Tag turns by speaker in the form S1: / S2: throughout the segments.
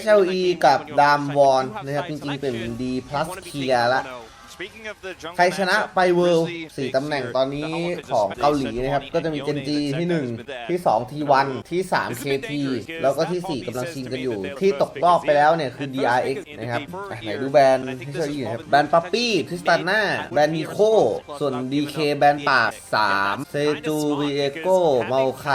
S1: HLE กับดามวอนนะครับจริงๆเป็น D+ เคลียร์ละใครชนะไปเวิลด์4ตำแหน่งตอนนี้ของเกาหลีนะครับก็จะมีเจนจีที่1ที่2 T1 ที่3 KT แล้วก็ที่4กำลังชิงกันอยู่ที่ตกรอบไปแล้วเนี่ยคือ DRX นะครับไหนดูแบรนด์ที่เชื่ออยู่นะครับแบรนด์ปั๊ปปี้ทริสตาน่าแบรนด์นิโคส่วน DK แบรนด์ปาก3เซจูวีเอโก้เมาไค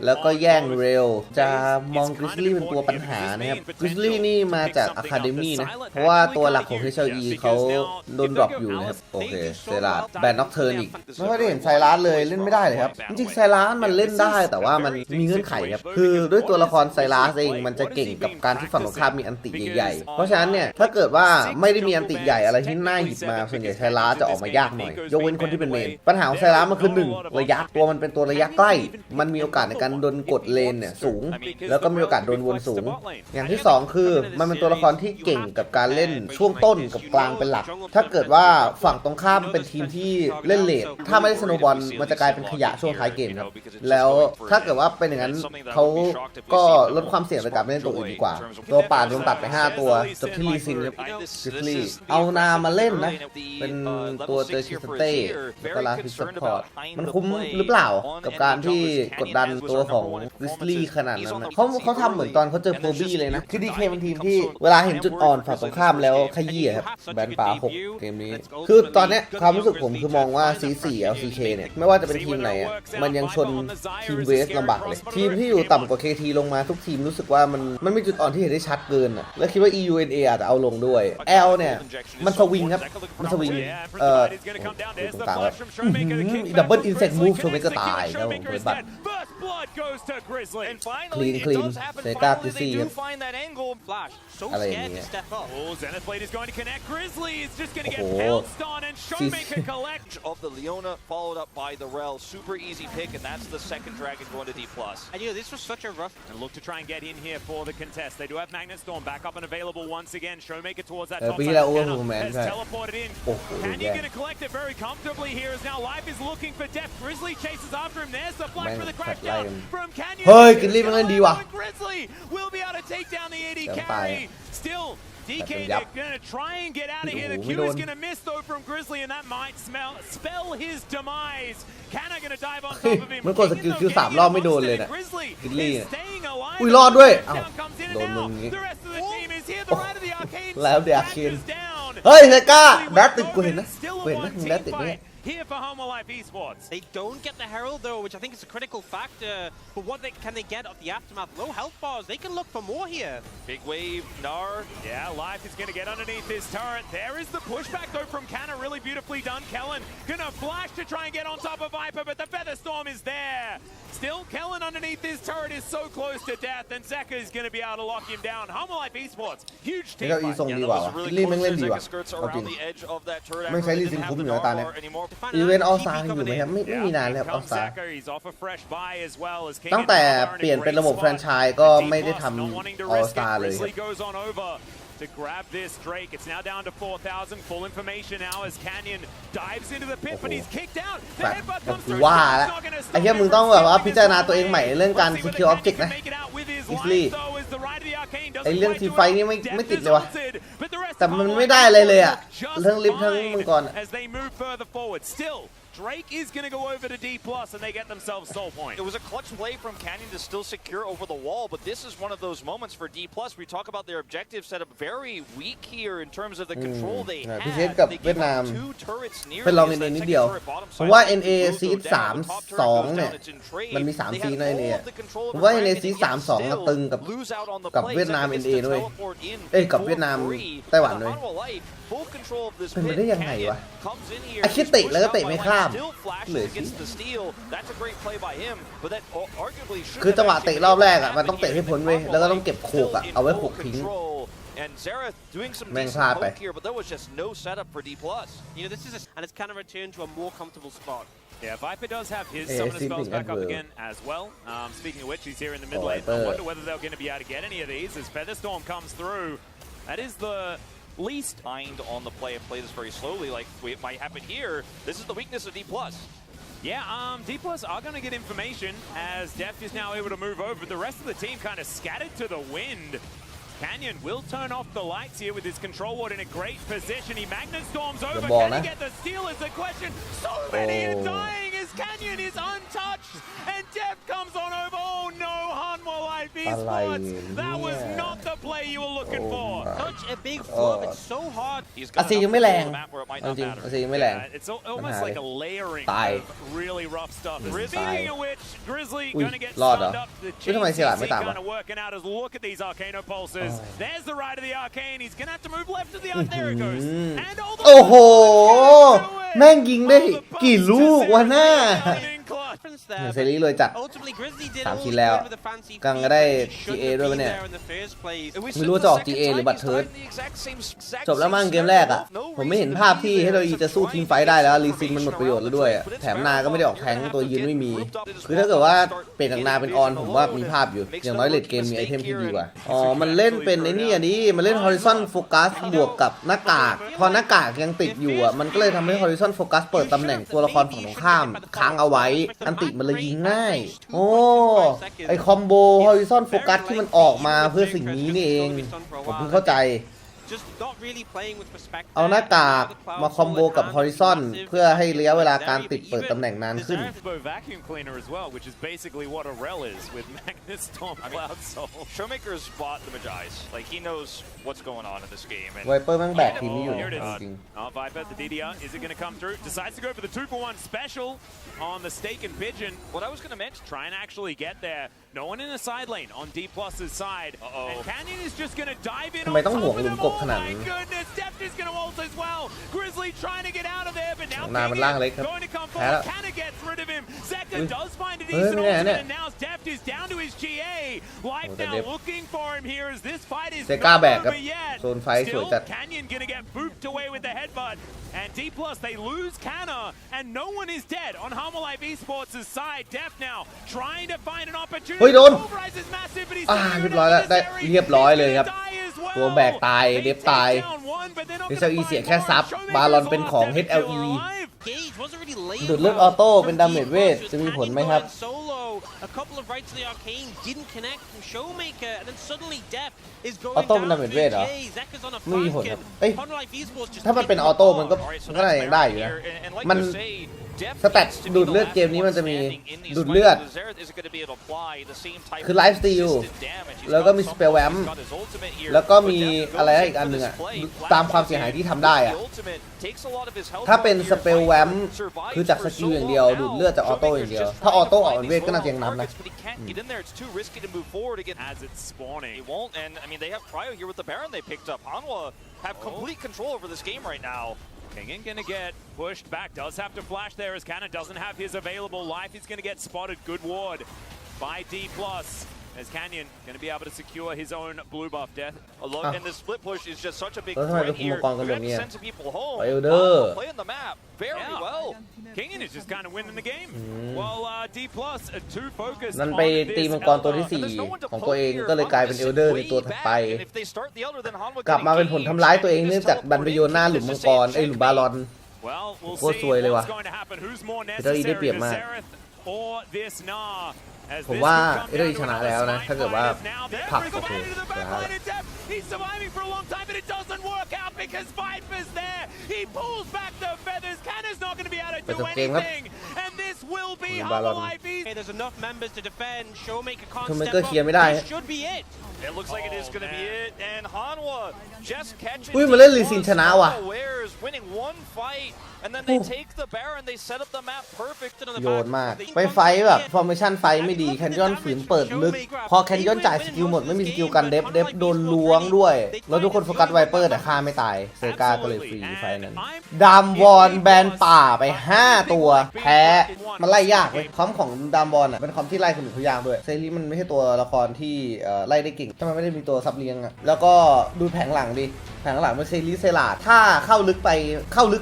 S1: แล้วก็แย่งเร็วจะมองกริซลี่เป็นตัวปัญหานะครับกริซลี่นี่มาจากอะคาเดมี่นะเพราะว่าตัวหลักของ HLE เขาโดนดรอปอยู่นะครับโอเคเซราดแบนน็อกเทิร์นอีกไม่ค่อยได้เห็นไซรัสเลยเล่นไม่ได้เลยครับจริงๆไซรัสมันเล่นได้แต่ว่ามันมีเงื่อนไขครับคือด้วยตัวละครไซรัสเองมันจะเก่งกับการที่ฝั่งตรงข้ามมีอันติใหญ่ๆเพราะฉะนั้นเนี่ยถ้าเกิดว่าไม่ได้มีอันติใหญ่อะไรที่น่าหยิบมาส่วนใหญ่ไซรัสจะออกมายากหน่อยยกเว้นคนที่เป็นเมนปัญหาของไซรัสมันคือ1ระยะตัวมันเป็นตัวระยะใกล้มันมีโอกาสในการโดนกดเลนเนี่ยสูงแล้วก็มีโอกาสโดนวนสูงอย่างที่2คือมันเป็นตัวละครที่เก่งกับการเล่นช่วงต้นกับกลางเป็นหลักถ้าเกิดว่าฝั่งตรงข้ามเป็นทีมที่เล่นเลทถ้าไม่ได้สโนว์บอลมันจะกลายเป็นขยะช่วงท้ายเกมครับแล้วถ้าเกิดว่าเป็นอย่างนั้นเขาก็ลดความเสี่ยงในการเล่นตัวอื่นดีกว่าตัวป่าโดนตัดไป5ตัวจบที่ลีซินครับซิฟลี่เอานามาเล่นนะเป็นตัวเตอร์ชิสเต้แล้วก็ลาฟิสซัพพอร์ตมันคุ้มหรือเปล่ากับการที่กดดันตัวของริสลี่ขนาดนั้นเขาทำเหมือนตอนเขาเจอโพบี้เลยนะคือดีเคเป็นทีมที่เวลาเห็นจุดอ่อนฝั่งตรงข้ามแล้วขยี้ครับแบนป่า6เกมนี้คือตอนนี้ความรู้สึกผมคือมองว่า C4 LCK เนี่ยไม่ว่าจะเป็นทีมไหนอ่ะมันยังชนทีมเวสลำบากเลยทีมที่อยู่ต่ำกว่า KT ลงมาทุกทีมรู้สึกว่ามันมีจุดอ่อนที่เห็นได้ชัดเกินอ่ะแล้วคิดว่า EUNA อาจจะเอาลงด้วย L เนี่ยมันสวิงครับมันสวิงตรงกลางแบบดับเบิลอินเซกมูฟโชว์ไม่ก็ตายครับผมเป็นบัตรคลีนเซกาคิซี่อะไรอย่างเงี้ยโอ้โห
S2: of the Leona followed up by the Rel. Super easy pick, and that's the second dragon going to D+.
S3: I knew this was such a rough and look to try and get in here for the contest. They do have Magnet Storm back up and available once again. Showmaker towards that top side. Has teleported in. Canyon going to collect it very comfortably here as now Life is looking for death. Grizzly chases after him. There's the flash for the crash down from Canyon.
S1: เฮ้ยกินรีบมันเล่นดีว่ะ
S3: Grizzly will be able to take down the AD carry. Still. DK, they're going to try and get out of here. The Q is going to miss, though, from Grizzly, and that might spell his demise. Canna going to dive on top of him.
S1: มันกดสกิลคิว3รอบไม่โดนเลยนะกินลี่อุ้ยรอดด้วยอ้าวโดนมึงงี้แล้วเดี๋ยวอาเคนเฮ้ยเซก้าแบทติดกูเห็นนะมึงแบทติดเนี่ย
S3: Here for Malphite Esports. They don't get the Herald though, which I think is a critical factor. But what can they get off the aftermath? Low health bars. They can look for more here.
S2: Big wave, Nar.
S3: Yeah, Life is going to get underneath this turret. There is the pushback though from Canna. Really beautifully done. Kellen gonna flash to try and get on top of Viper, but the Feather Storm is there. Still, Kellen underneath this turret is so close to death, and Zeka is going to be able to lock him down. Malphite Esports, huge team fight.
S1: ดีกว่าลีมันเล่นดีกว่าเอาจริงไม่ใช้ลีซินคุ้มอยู่นะตาเนี่ยอีเวนต์ออลสตาร์อยู่ไหมครับไม่มีนานแล้วออลสตาร์ตั้งแต่เปลี่ยนเป็นระบบแฟรนไชส์ก็ไม่ได้ทำออลสตาร์เลย
S3: To grab this Drake, it's now down to 4,000. Full information now as Canyon dives into the pit, but he's kicked out. The headbutt comes through.
S1: ว่าแล้วไอ้เหี้ยมึงต้องแบบว่าพิจารณาตัวเองใหม่เรื่องการ secure object นะอิสลี่ไอ้เรื่องทีไฟนี่ไม่ติดเลยวะแต่มันไม่ได้เลยอ่ะเรื่องลิฟต์ทั้งมังกร
S3: Drake is going to go over to D+, and they get themselves soul point.
S2: It was a clutch play from Canyon to still secure over the wall, but this is one of those moments for D+. We talk about their objective setup very weak here in terms of the control they have.
S1: พิเศษกับเวียดนามเป็นลอง NA นิดเดียวเพราะว่า NA ซีด3-2เนี่ยมันมี3ซีดใน NA ผมว่า NA ซีด3-2ก็ตึงกับเวียดนาม NA ด้วยกับเวียดนามไต้หวันด้วยเป็นไปได้ยังไงวะไอ้คิดเตะแล้วก็เตะไม่ข้ามเลยคือจังหวะเตะรอบแรกอ่ะมันต้องเตะให้พ้นเว้ยแล้วก็ต้องเก็บโขกอ่ะเอาไว้โขกทิ้งแม่งพลาดไป
S3: and it's kind of returned to a more comfortable spot. Yeah, Viper does have his summon spells back up again as well. Speaking of which, he's here in the mid lane. I wonder whether they're going to be able to get any of these as Featherstorm comes through. That is the least
S2: mind on the play and play this very slowly like it might happen here. This is the weakness of D+.
S3: Yeah, D+ are going to get information as Deft is now able to move over. The rest of the team kind of scattered to the wind. Canyon will turn off the lights here with his control ward in a great position. He Magnet Storms over.
S1: Ball,
S3: Can he get the steal is the question. So many are dying as Canyon is untouched. And Death comes on over. Oh no, Hanwha Life Esports. That was not the play you were looking for.
S4: Such a big flop. It's so hard.
S1: อาซียังไม่แรงจริงอาซียังไม่แรง
S3: It's almost like a layering
S1: ตาย
S3: of really rough stuff. Speaking of which, Grizzly
S1: อุ้ย
S3: gonna get
S1: รอดเหรอ
S3: stunned up. The
S1: ทำไมเสียหลักไม่
S3: JCC
S1: ตามวะ
S3: kind of working out as look at these Arcano pulses. There's the right of the Arcane. He's gonna have to move left to the arc. There it goes. And all the
S1: โอ้โหแม่งยิงได้กี่ลูกวะหน้า เซรีเลยจัด 3 ชิ้นแล้วกำลังจะได้ GA ด้วยปะเนี่ยไม่รู้ว่าจะออก GA หรือบัตรเทิร์ดจบแล้วมั่งเกมแรกอ่ะผมไม่เห็นภาพที่ HLE จะสู้ทีมไฟได้แล้วรีซินมันหมดประโยชน์แล้วด้วยแถมนาก็ไม่ได้ออกแทงตัวยืนไม่มีคือถ้าเกิดว่าเปลี่ยนจากนาเป็นออนผมว่ามีภาพอยู่อย่างน้อยเลดเกมมีไอเทมที่ดีกว่าอ๋อมันเล่นเป็นไอ้นี่อันนี้มันเล่น Horizon Focus บวกกับหน้ากากพอหน้ากากยังติดอยู่อ่ะมันก็เลยทำให้ Horizon Focus เปิดตำแหน่งตัวละครฝั่งตรงข้ามค้างเอาไว้อันติมันเลยยิงง่ายโอ้ไอคอมโบ Horizon Focus ที่มันออกมาเพื่อสิ่งนี้นี่เองผมเพิ่งเข้าใจเอาหน้ากากมาคอมโบกับ Horizon เพื่อให้ระยะเวลาการติดเปิดตำแหน่งนานขึ้น
S2: Showmaker has bought the Magi's. Like he knows what's going on in this game.
S1: ไวเปอร์แม่งแบกทีมนี้อยู่จริง
S3: Viper, the DDR, is it going to come through? Decides to go for the 2-for-1 special on the Steak and Pigeon. What I was going to mention, try and actually get there. No one in the side lane on D+'s side. And Canyon is just going to dive in on top of them. Oh my goodness, Deft is going to ult as well. Grizzly trying to get out of there, but now Canyon going to come forward. Canna gets rid of him. Zeka does find a decent ultimate, and now Deft is down to his GA. Life now looking for him here as this fight is not over yet. Still, Canyon going to get booped away with the headbutt. And D+, they lose Canna, and no one is dead on Hanwha Life Esports' side. Deft now trying to find an opportunity.
S1: เฮ้ยโดนเรียบร้อยแล้วได้เรียบร้อยเลยครับตัวแบกตายเดฟตาย HLE เสียแค่ซับบาลอนเป็นของ HLE ดูดเลือดออโต้เป็นดาเมจเวทจะมีผลไหมครับออโต้เป็นดาเมจเวทเหรอไม่มีผลครับเอ้ยถ้ามันเป็นออโต้มันก็น่าจะยังได้อยู่นะมันสแตทดูดเลือดเกมนี้มันจะมีดูดเลือดคือไลฟ์สตีลแล้วก็มีสเปลแวมแล้วก็มีอะไรอีกอันหนึ่งอะตามความเสียหายที่ทำได้อะถ้าเป็นสเปลแวมคือจากสกิลอย่างเดียวดูดเลือดจากออโต้อย่างเดียวถ้าออโต้ออกเป็นเวทก็น่าจะยังนับนะ
S3: Kengan gonna get pushed back, does have to flash there as Cannon doesn't have his available life. He's gonna get spotted. Good ward by D+. As Canyon going to be able to secure his own blue buff death. And the split push is just such a big threat here. You have to send some people home. Playing the map very well. Kenyon is just kind of winning the game. Well, D+, too focused
S1: นั่นไปตีมังกรตัวที่4ของตัวเองก็เลยกลายเป็นเอลเดอร์ในตัวถัดไปกลับมาเป็นผลทำร้ายตัวเองเนื่องจากดันไปโยนหน้าหลุมมังกรหลุมบาลอนโคตรสวยเลยว่ะเHLEได้เปรียบมากผมว่าHLEชนะแล้วนะถ้าเกิดว่าผักโอเคนะครับ
S3: He's surviving for a long time, but it doesn't work out because Viper's there. He pulls back the feathers. Canna's not going to be able to do anything. And this will be Hanwha Life Esports.
S4: There's enough members to defend. Showmaker can't
S1: step up.
S4: This should be it.
S2: It looks like it is going to be it. And Hanwha just catching.
S1: อุ้ยมาเล่นลีซินชนะว่ะ
S2: winning one fight. And then they take the Baron. They set up the map perfect.
S1: โยนมากไปไฟแบบฟอร์เมชั่นไฟไม่ดีแคนยอนฝืนเปิดลึกพอแคนยอนจ่ายสกิลหมดไม่มีสกิลกันเดฟโดนล้วงด้วยแล้วทุกคนโฟกัสไวเปอร์แต่ฆ่าไม่ตายเซกาก็เลยฟรีไฟนั้นดามวอนแบนป่าไป5ตัวแพ้มันไล่ยากเลยคอมของดามวอนอ่ะเป็นคอมที่ไล่คนอื่นเขายากด้วยเซรีมันไม่ใช่ตัวละครที่ไล่ได้เก่งทำไมไม่ได้มีตัวซับเลี้ยงอ่ะแล้วก็ดูแผงหลังดิแผงหลังเป็นเซรีเซลาดถ้าเข้าลึก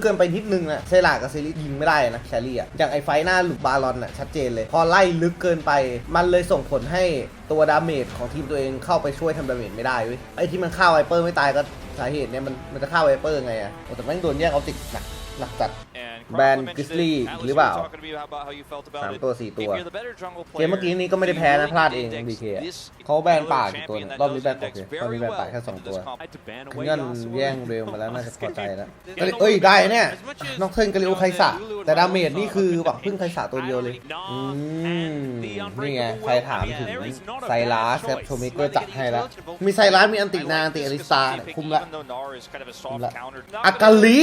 S1: เกินไปนิดนึงอ่ะเซลาดกับเซรียิงไม่ได้นะแครี่อ่ะอย่างไอไฟหน้าหลุดบาลอนอ่ะชัดเจนเลยพอไล่ลึกเกินไปมันเลยส่งผลให้ตัวดาเมจของทีมตัวเองเข้าไปช่วยทำดาเมจไม่ได้เว้ยไอที่มันฆ่าไวเปอร์ไม่ตายก็สาเหตุเนี่ยมันจะฆ่าไวเปอร์ไงอ่ะแต่แม่งโดนแย่งเอาติดหนักจัด แบนกริซลี่หรือเปล่า3 ตัว 4 ตัวเกมเมื่อกี้นี้ก็ไม่ได้แพ้นะพลาดเอง BK เขาแบนป่ากี่ตัวเนี่ยรอบนี้แบนโอเครอบนี้แบนป่าแค่2 ตัวเงื่อนแย่งเร็วมาแล้วน่าจะพอใจแล้วเอ้ยได้เนี่ยนอกเทิร์นกาลิโอไคสะแต่ดาเมจนี่คือหวังพึ่งไคสะตัวเดียวเลยนี่ไงใครถามถึงไซรัสโชเมเกอร์จัดให้แล้วมีไซรัสมีอันตินาอันติอลิซาคุมละอากาลิ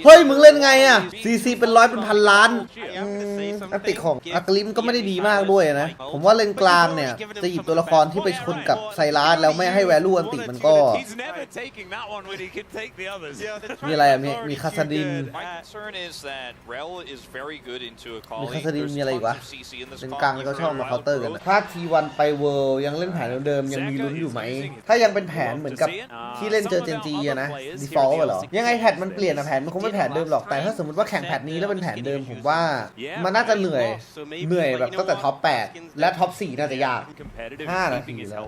S1: เฮ้ยมึงเล่นไงอ่ะCC เป็น100เป็น1,000 ล้านอันติของอากาลิมันก็ไม่ได้ดีมากด้วยนะผมว่าเลนกลางเนี่ยจะหยิบตัวละครที่ไปชนกับไซรัสแล้วไม่ให้แวลูอันติมันก็มีอะไรอ่ะมีคาซาดินมีอะไรอีกวะเป็นกลางก็ชอบมาเคาน์เตอร์กันถ้าT1ไปเวิลด์ยังเล่นแผนเดิมยังมีลุ้นอยู่ไหมถ้ายังเป็นแผนเหมือนกับที่เล่นเจอเจนจีอะนะดีฟอลต์เหรอยังไงแพทมันเปลี่ยนอะแผนมันคงไม่แผนเดิมหรอกแต่ถ้าสมมติว่าแข่งแพทนี้แล้วเป็นแผนเดิมผมว่ามันน่าจะเหนื่อยแบบตั้งแต่ท็อป8และท็อป4น่าจะยาก5 นาทีแล้ว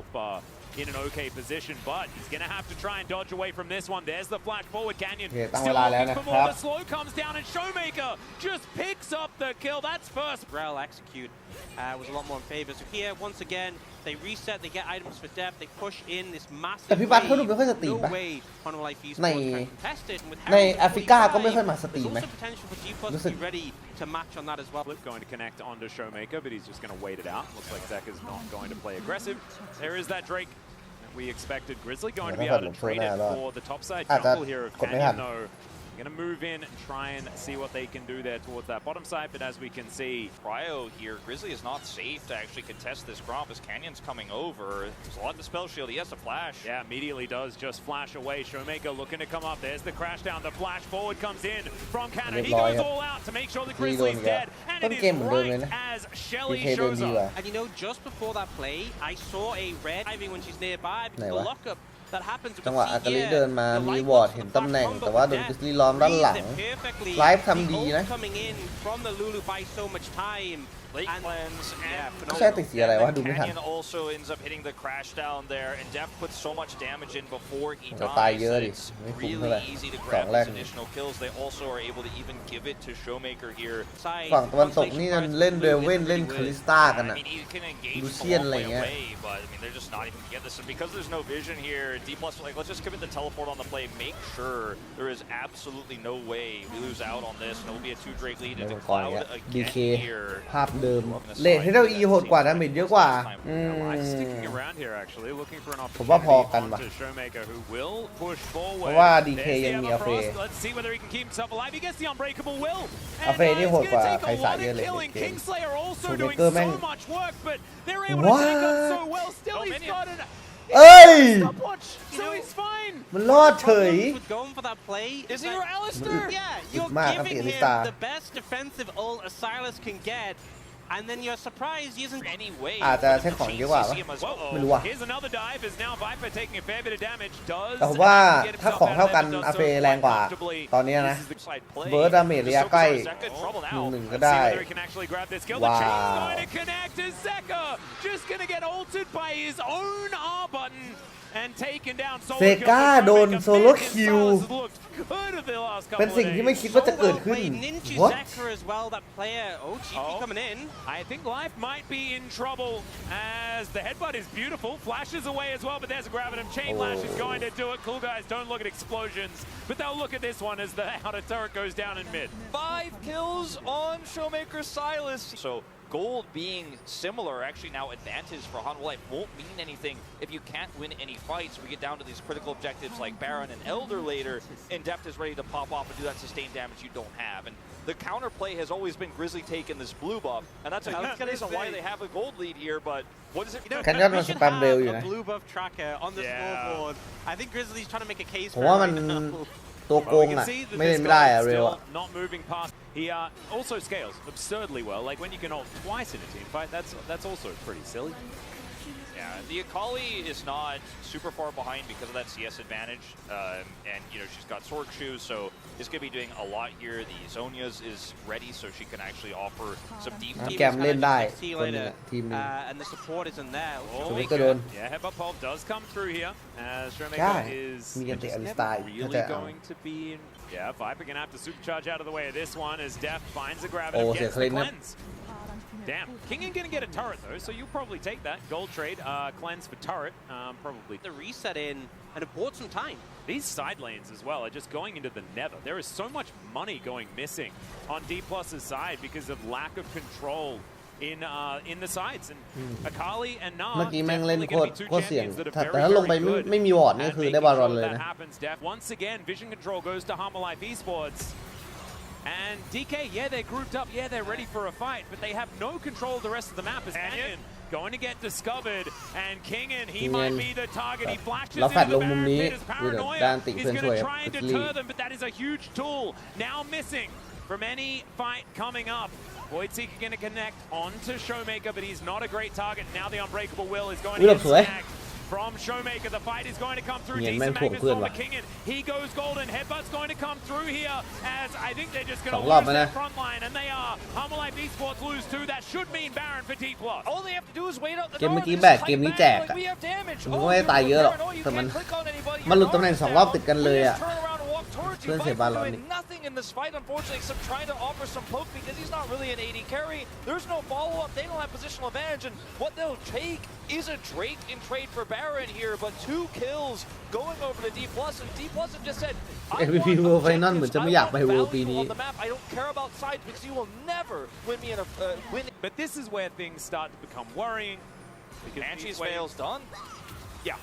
S3: in an okay position, but he's going to have to try and dodge away from this one. There's the flash forward canyon.
S1: Still looking for more.
S3: The slow comes down and Showmaker just picks up the kill. That's first.
S4: Rel execute was a lot more in favor. So here, once again, they reset, they get items for depth, they push in this massive
S1: แต่พี่บัตเขาดูไม่ค่อยสตรีมปะในแอฟริกาก็ไม่ค่อยมาสตรีมไหมรู้สึก
S3: going to connect onto Showmaker, but he's just going to wait it out. Looks like Zeka's not going to play aggressive. There is that Drake. We expected Grizzly going to be able to trade it for the top side jungle here of Canyon, though. Going to move in and try and see what they can do there towards that bottom side, but as we can see,
S2: Cryo here, Grizzly is not safe to actually contest this gromp as Canyon's coming over. There's a lot of dispel shield. He has a flash.
S3: Yeah, immediately does just flash away. Showmaker looking to come up. There's the crash down. The flash forward comes in from Cannon. He goes all out to make sure the Grizzly's dead, and it is right as Shelly shows up.
S4: And you know, just before that play, I saw a red diving when she's nearby because the lockup.
S1: จังหวะอากาลิเดินมามีวอร์ดเห็นตำแหน่งแต่ว่าโดนกริซลี่ล้อมด้านหลังไลฟ์ทำดีนะก็ใช่ติดเสียอะไรวะดูไม่ทันจะตายเยอะดิไม่คุ้มเท่าไหร่2 แรกฝั่งตะวันตกนี่เล่นเดเว่นเล่นคาลิสตากันอะลูเซียนอะไรเงี้ย
S2: D+, like, let's just commit the teleport on the play. Make sure there is absolutely no way we lose out on this, and it will be a 2 Drake lead into Cloud again here.
S1: ภาพเดิมเลทให้เราอีโหดกว่าดาเมจเยอะกว่าผมว่าพอกันปะเพราะว่า DK ยังมีอาเฟนี่โหดกว่าใครสายเยอะเลยเกมโชเมเกอร์แม่งว้าเอ้ยมันรอดเฉยมากครับเอลิซาอาจจะใช้ของเยอะกว่าไม่รู้ว่ะแต่ผมว่าถ้าของเท่ากันอาเฟแรงกว่าตอนนี้นะเบิร์ดดาเมจระยะใกล้1-1ก็ได้ว้าวเซกาโดนโซโล่คิวเป็นสิ่งที่ไม่คิดว่าจะเกิดขึ้น What?
S3: I think Life might be in trouble as the headbutt is beautiful, flashes away as well, but there's a grab at him. Chain Lash is going to do it. Cool guys don't look at explosions, but they'll look at this one as the outer turret goes down in mid.
S2: 5 kills on Showmaker Silas. So gold being similar, actually now advantage for Han Life won't mean anything if you can't win any fights. We get down to these critical objectives like Baron and Elder later, and Depth is ready to pop off and do that sustained damage you don't have. And the counterplay has always been Grizzly taking this blue buff, and that's a good reason why they have a gold lead here, but what is it?
S1: กันยอดมันสแปมเร็วอยู่นะ
S4: blue buff tracker on the scoreboard. I think Grizzly's trying to make a case
S1: ผมว่ามันตัวโกงอ่ะไม่เล่นไม่ได้อะเร็วอ่ะ
S3: He also scales absurdly well. Like when you can ult twice in a team fight, that's also pretty silly. Yeah,
S2: the Akali is not super far behind because of that CS advantage, and she's got sword shoes, so it's going to be doing a lot here. The Zonia's is ready, so she can actually offer some deep.
S1: แกมเล่นได้คนนึงทีมนึง
S4: and the support isn't there.
S1: สวิตก็โดน
S3: Yeah, headbutt pulp does come through here as Showmaker is
S1: มีกันเตะอลิสไตล์
S3: really going to be in. Yeah, Viper gonna have to supercharge out of the way of this one as Def finds the grab and gets the cleanse. Damn, King ain't gonna get a turret though, so you'll probably take that gold trade, cleanse for turret, probably.
S4: The reset in and it bought some time.
S3: These side lanes as well are just going into the nether. There is so much money going missing on D+'s side because of lack of control in the sides. And Akali and Na
S1: เมื่อกี้แม่งเล่นโคตรเสี่ยงแต่ถ้าลงไปไม่มีวอร์ดนี่คือได้บาลอนเลยนะ
S3: Once again, vision control goes to Malphite Esports. And DK, yeah, they're grouped up. Yeah, they're ready for a fight, but they have no control of the rest of the map. As Canyon going to get discovered, and Kingen, he might be the target. He flashes into the Baron pit as paranoia. He's going to try and deter them, but that is a huge tool now missing from any fight coming up. Voidseeker going to connect onto Showmaker, but he's not a great target. Now the Unbreakable Will is going to get snagged from Showmaker. The fight is going to come through. Decent Magnus on the Kingen. He goes golden. Headbutt's going to come through here as I think they're just going to lose their front line, and they are. Malphite Esports lose too. That should mean Baron for D+.
S2: All they have to do is wait out the
S1: เกมเมื่อกี้แบกเกมนี้แจกอะมันก็ไม่ได้ตายเยอะหรอกแต่มันหลุดตำแหน่ง2 รอบติดกันเลยอะเพื่อนเสียบาลอนนี่
S2: nothing in this fight, unfortunately, except trying to offer some poke because he's not really an AD carry. There's no follow-up. They don't have positional advantage, and what they'll take is a Drake in trade for Baron here, but 2 kills going over to D+, and D+ have just said,
S1: MVP World Final เหมือนจะไม่อยากไป World ปีนี้
S2: I don't care about sides because you will never win me in a win.
S3: But this is where things start to become worrying.
S2: Banshee's fails done.
S3: Yeah.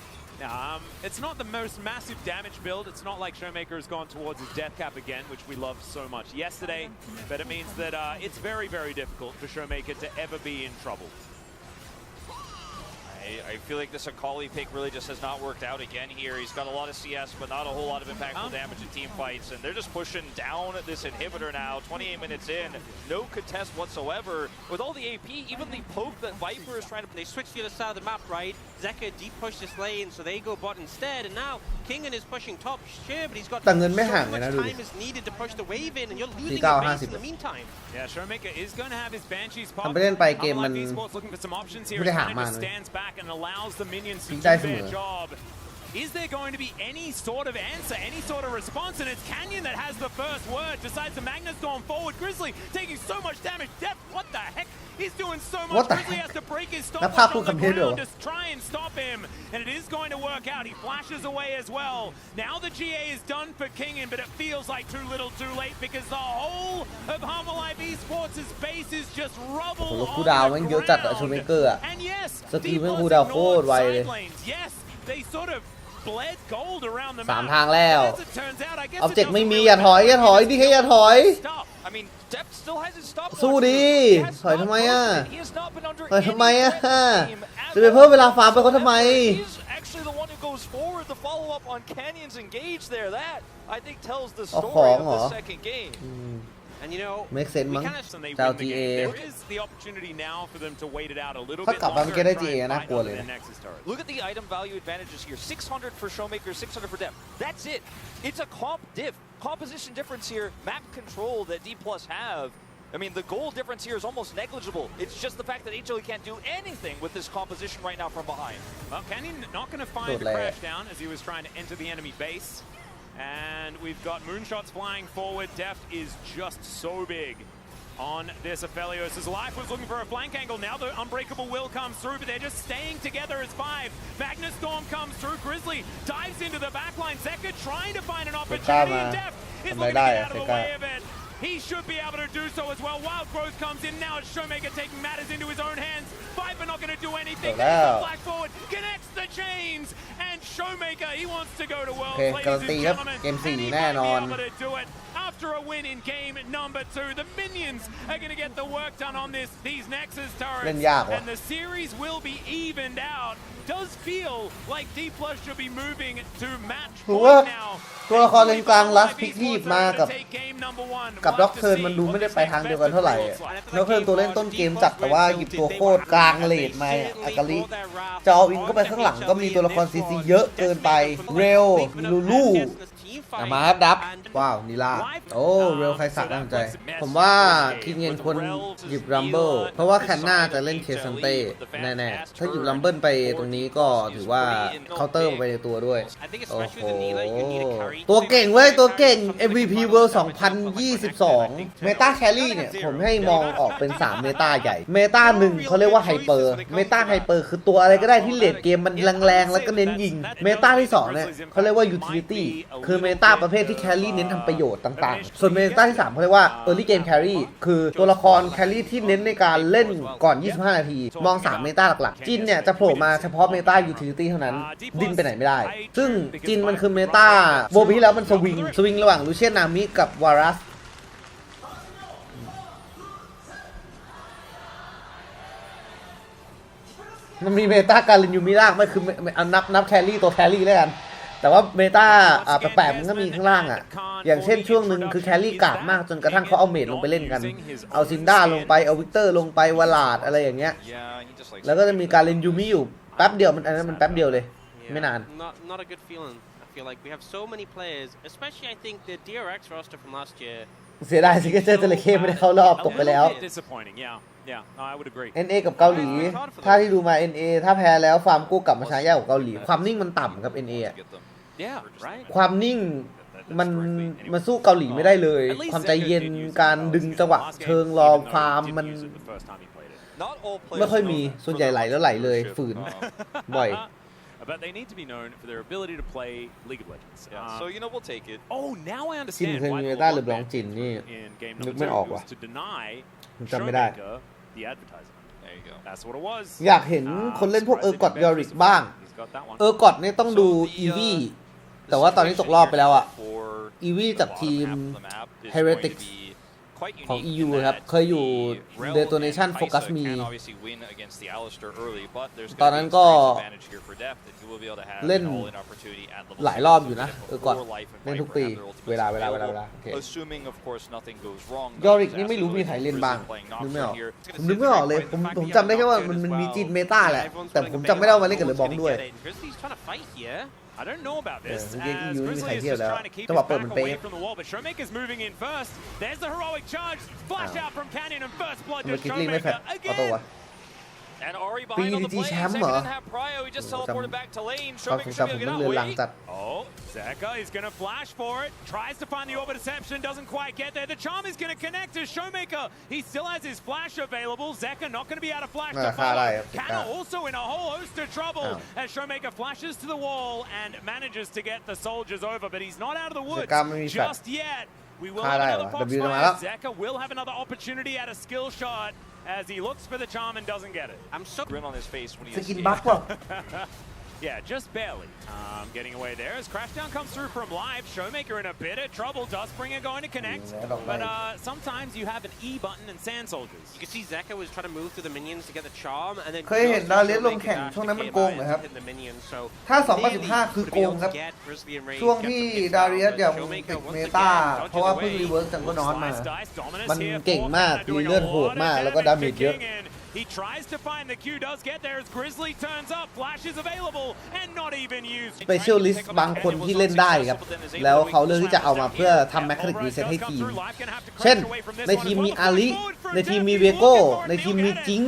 S3: It's not the most massive damage build. It's not like Showmaker has gone towards his death cap again, which we loved so much yesterday. But it means that it's very, very difficult for Showmaker to ever be in trouble.
S2: I feel like this Akali pick really just has not worked out again here. He's got a lot of CS, but not a whole lot of impactful damage in team fights. And they're just pushing down this inhibitor now. 28 minutes in, no contest whatsoever. With all the AP, even the poke that Viper is trying to...
S4: They switch to the other side of the map, right? Zeka deep push this lane, so they go bot instead. And now Kingen is pushing top. Sure, but he's got so much time is needed to push the wave in, and you're losing your base in the meantime.
S3: Yeah, Showmaker is going to have his Banshees pop.
S1: Esports
S3: looking for some options here. He stands back and allows the minions to do their job. Is there going to be any sort of answer, any sort of response? And it's Canyon that has the first word. Decides the Magnus storm forward. Grizzly taking so much damage. Def, what the heck? He's doing so much. Grizzly has to break his stopwatch on the ground to try and stop him. And it is going to work out. He flashes away as well. Now the GA is done for Kingen, but it feels like too little too late because the whole of Malphite Esports' base is just rubble on the ground. And yes, yes, they sort of bled gold around the map.
S1: 3 ทางแล้ว Object ไม่มีอย่าถอยดิแค่อย่าถอย
S2: I mean, Dep still hasn't stopped.
S1: สู้ดิถอยทำไมอ่ะถอยทำไมอ่ะจะไปเพิ่มเวลาฟาร์มไปเขาทำไม
S2: He's actually the one who goes forward. The follow-up on Canyon's engage there. That I think tells the story of the second game.
S4: And you know,
S1: make sense มั้งเจ้า GA
S3: There is the opportunity now for them to wait it out a little
S1: ถ้า
S3: bit
S1: กลับมาไม่
S3: longer
S1: ได้
S3: and
S1: GA
S3: try and
S1: น่า
S3: fight
S1: กลัว
S3: on
S1: เลย
S3: the
S1: นะ
S3: Nexus turret.
S2: Look at the item value advantages here. 600 for Showmaker, 600 for Dep. That's it. It's a composition difference here. Map control that D+ have. I mean, the goal difference here is almost negligible. It's just the fact that HLE can't do anything with this composition right now from behind.
S3: Well, Canyon not going to find the crash down as he was trying to enter the enemy base. And we've got moonshots flying forward. Deft is just so big on this Aphelios. His life was looking for a flank angle. Now the Unbreakable Will comes through, but they're just staying together as 5. Magnus Storm comes through. Grizzly dives into the backline. Zeka trying to find an opportunity. And Deft is looking to get out of the way of it. He should be able to do so as well. Wild Growth comes in now. It's Showmaker taking matters into his own hands. Viper not going to do anything. Black forward connects the chains. And Showmaker, he wants to go to World. Ladies and gentlemen, and he might be able to do it. After after a win in game number 2. The minions are going to get the work done on these Nexus turrets, and the series will be evened out. Does feel like D+ should be moving to match point now.
S1: ตัวละครเลนกลางลัสพิกทีฟมากับด็อกเทิร์นมันดูไม่ได้ไปทางเดียวกันเท่าไหร่ด็อกเทิร์นตัวเล่นต้นเกมจัดแต่ว่าหยิบตัวโคตรกลางเลดมาอากาลิจะเอาอินก็ไปข้างหลังก็มีตัวละครซีเยอะเกินไปเรลลูลูมาครับดับว้าวนิลาโอ้เรลใครสักน่าสนใจผมว่าคิงเงินควรหยิบรัมเบิลเพราะว่าแคนน่าจะเล่นเคซันเต้แน่ๆถ้าหยิบรัมเบิลไปตรงนี้ก็ถือว่าเคาน์เตอร์ไปในตัวด้วยโอ้โหตัวเก่งเว้ยตัวเก่ง MVP World 2022 เมตาแครี่เนี่ยผมให้มองออกเป็น3เมตาใหญ่เมตา1เขาเรียกว่าไฮเปอร์เมตาไฮเปอร์คือตัวอะไรก็ได้ที่เลดเกมมันแรงๆแล้วก็เน้นยิงเมตาที่2เนี่ยเขาเรียกว่ายูทิลิตี้คือเมตาประเภทที่แครี่เน้นทำประโยชน์ต่างๆส่วนเมตาที่3เขาเรียกว่า Early Game Carry คือตัวละครแครี่ที่เน้นในการเล่นก่อน25นาทีมอง3เมตาหลักๆจินเนี่ยจะโผล่มาเฉพาะเมตายูทิลิตี้เท่านั้นดิ้นไปไหนไม่ได้ซึ่งจินมันคือเมตาโบปีที่แล้วมันสวิงระหว่างลูเชียนนามิกับวารัสมันมีเมตาการเล่นยูมิล่าไม่คือนับแครี่ตัวแครี่แล้วกันแต่ว่าเมตาแปลกๆมันก็มีข้างล่างอ่ะอย่างเช่นช่วงหนึ่งคือแครี่กากมากจนกระทั่งเขาเอาเมดลงไปเล่นกันเอาซินด้าลงไปเอาวิกเตอร์ลงไปวาลาดอะไรอย่างเงี้ยแล้วก็จะมีการเล่นยูมิอยู่แป๊บเดียวอันนั้นมันแป๊บเดียวเลยไม่นาน
S4: Like we have so many players, especially I think the DRX roster from last year.
S1: เสียดายซิกเกอร์จระเข้ไม่ได้เข้ารอบตกไปแล้ว NA กับเกาหลีถ้าที่ดูมา NA ถ้าแพ้แล้วฟาร์มกู้กลับมาช้ายากกว่าเกาหลีความนิ่งมันต่ำครับ NA อ่ะความนิ่งมันสู้เกาหลีไม่ได้เลยความใจเย็นการดึงจังหวะเชิงรอฟาร์มมันไม่ค่อยมีส่วนใหญ่ไหลแล้วไหลเลยฝืนบ่อย
S3: But they need to be known for their ability to play League of Legends. So you know we'll take it. Oh, now I understand why the in game number 2 was to deny Showmaker the advertisement. There you go. That's what it was.
S1: อยากเห็นคนเล่นพวกกอดยอริกบ้างกอดเนี่ยต้องดูอีวีแต่ว่าตอนนี้ตกรอบไปแล้วอ่ะอีวีจากทีม Hereticsของ EU ครับเคยอยู่ Detonation Focus มีตอนนั้นก็เล่นหลายรอบอยู่นะก่อนเล่นทุกปีเวลาโอเคยอริกนี่ไม่รู้มีใครเล่นบ้างนึกไม่ออกเลยผมจำได้แค่ว่ามันมีจีนเมตาแหละแต่ผมจำไม่ได้ว่ามาเล่นกับเลบองด้วย
S3: I don't know about this.
S1: Grizzly is just trying to keep his back
S3: away from the wall, but Showmaker's moving in first. There's the heroic charge. Flash out from Canyon and first blood to Showmaker again. And Ori behind on the play. Zeka didn't have prio. He just teleported back to lane. Showmaker should be able to get out. Oh, Zeka is going to flash for it. Tries to find the orbit deception. Doesn't quite get there. The charm is going to connect to Showmaker. He still has his flash available. Zeka not going to be out of flash to follow. Kana also in a whole host of trouble as Showmaker flashes to the wall and manages to get the soldiers over. But he's not out of the woods just yet. We will have another box fight. Zeka will have another opportunity at a skill shot. As he looks for the charm and doesn't get it. I'm so grin on his face when he Yeah, just barely. Getting away there as Crashdown comes through from live. Showmaker in a bit of trouble. Dustbringer going to connect. But sometimes you have an E button in Sand Soldiers.
S4: You can see Zeka was trying to move through the minions to get the charm, and then
S1: เคยเห็นดาวเลียสลงแข่งช่วงนั้นมันโกงเหรอครับถ้า2015คือโกงครับช่วงที่ดาวเลียสยังติดเมตาเพราะว่าเพิ่งรีเวิร์สจังก็นอนมามันเก่งมากมีเลือดโหดมากแล้วก็ดาเมจเยอะ
S3: He tries to find the Q, does get there as Grizzly turns up, flash is available and not even used.
S1: Specialist บางคนที่เล่นได้ครับแล้วเขาเลือกที่จะเอามาเพื่อทำแมคคานิกรีเซ็ตให้ทีมเช่นในทีมมีอาริในทีมมีเวโก้ในทีมมีจิง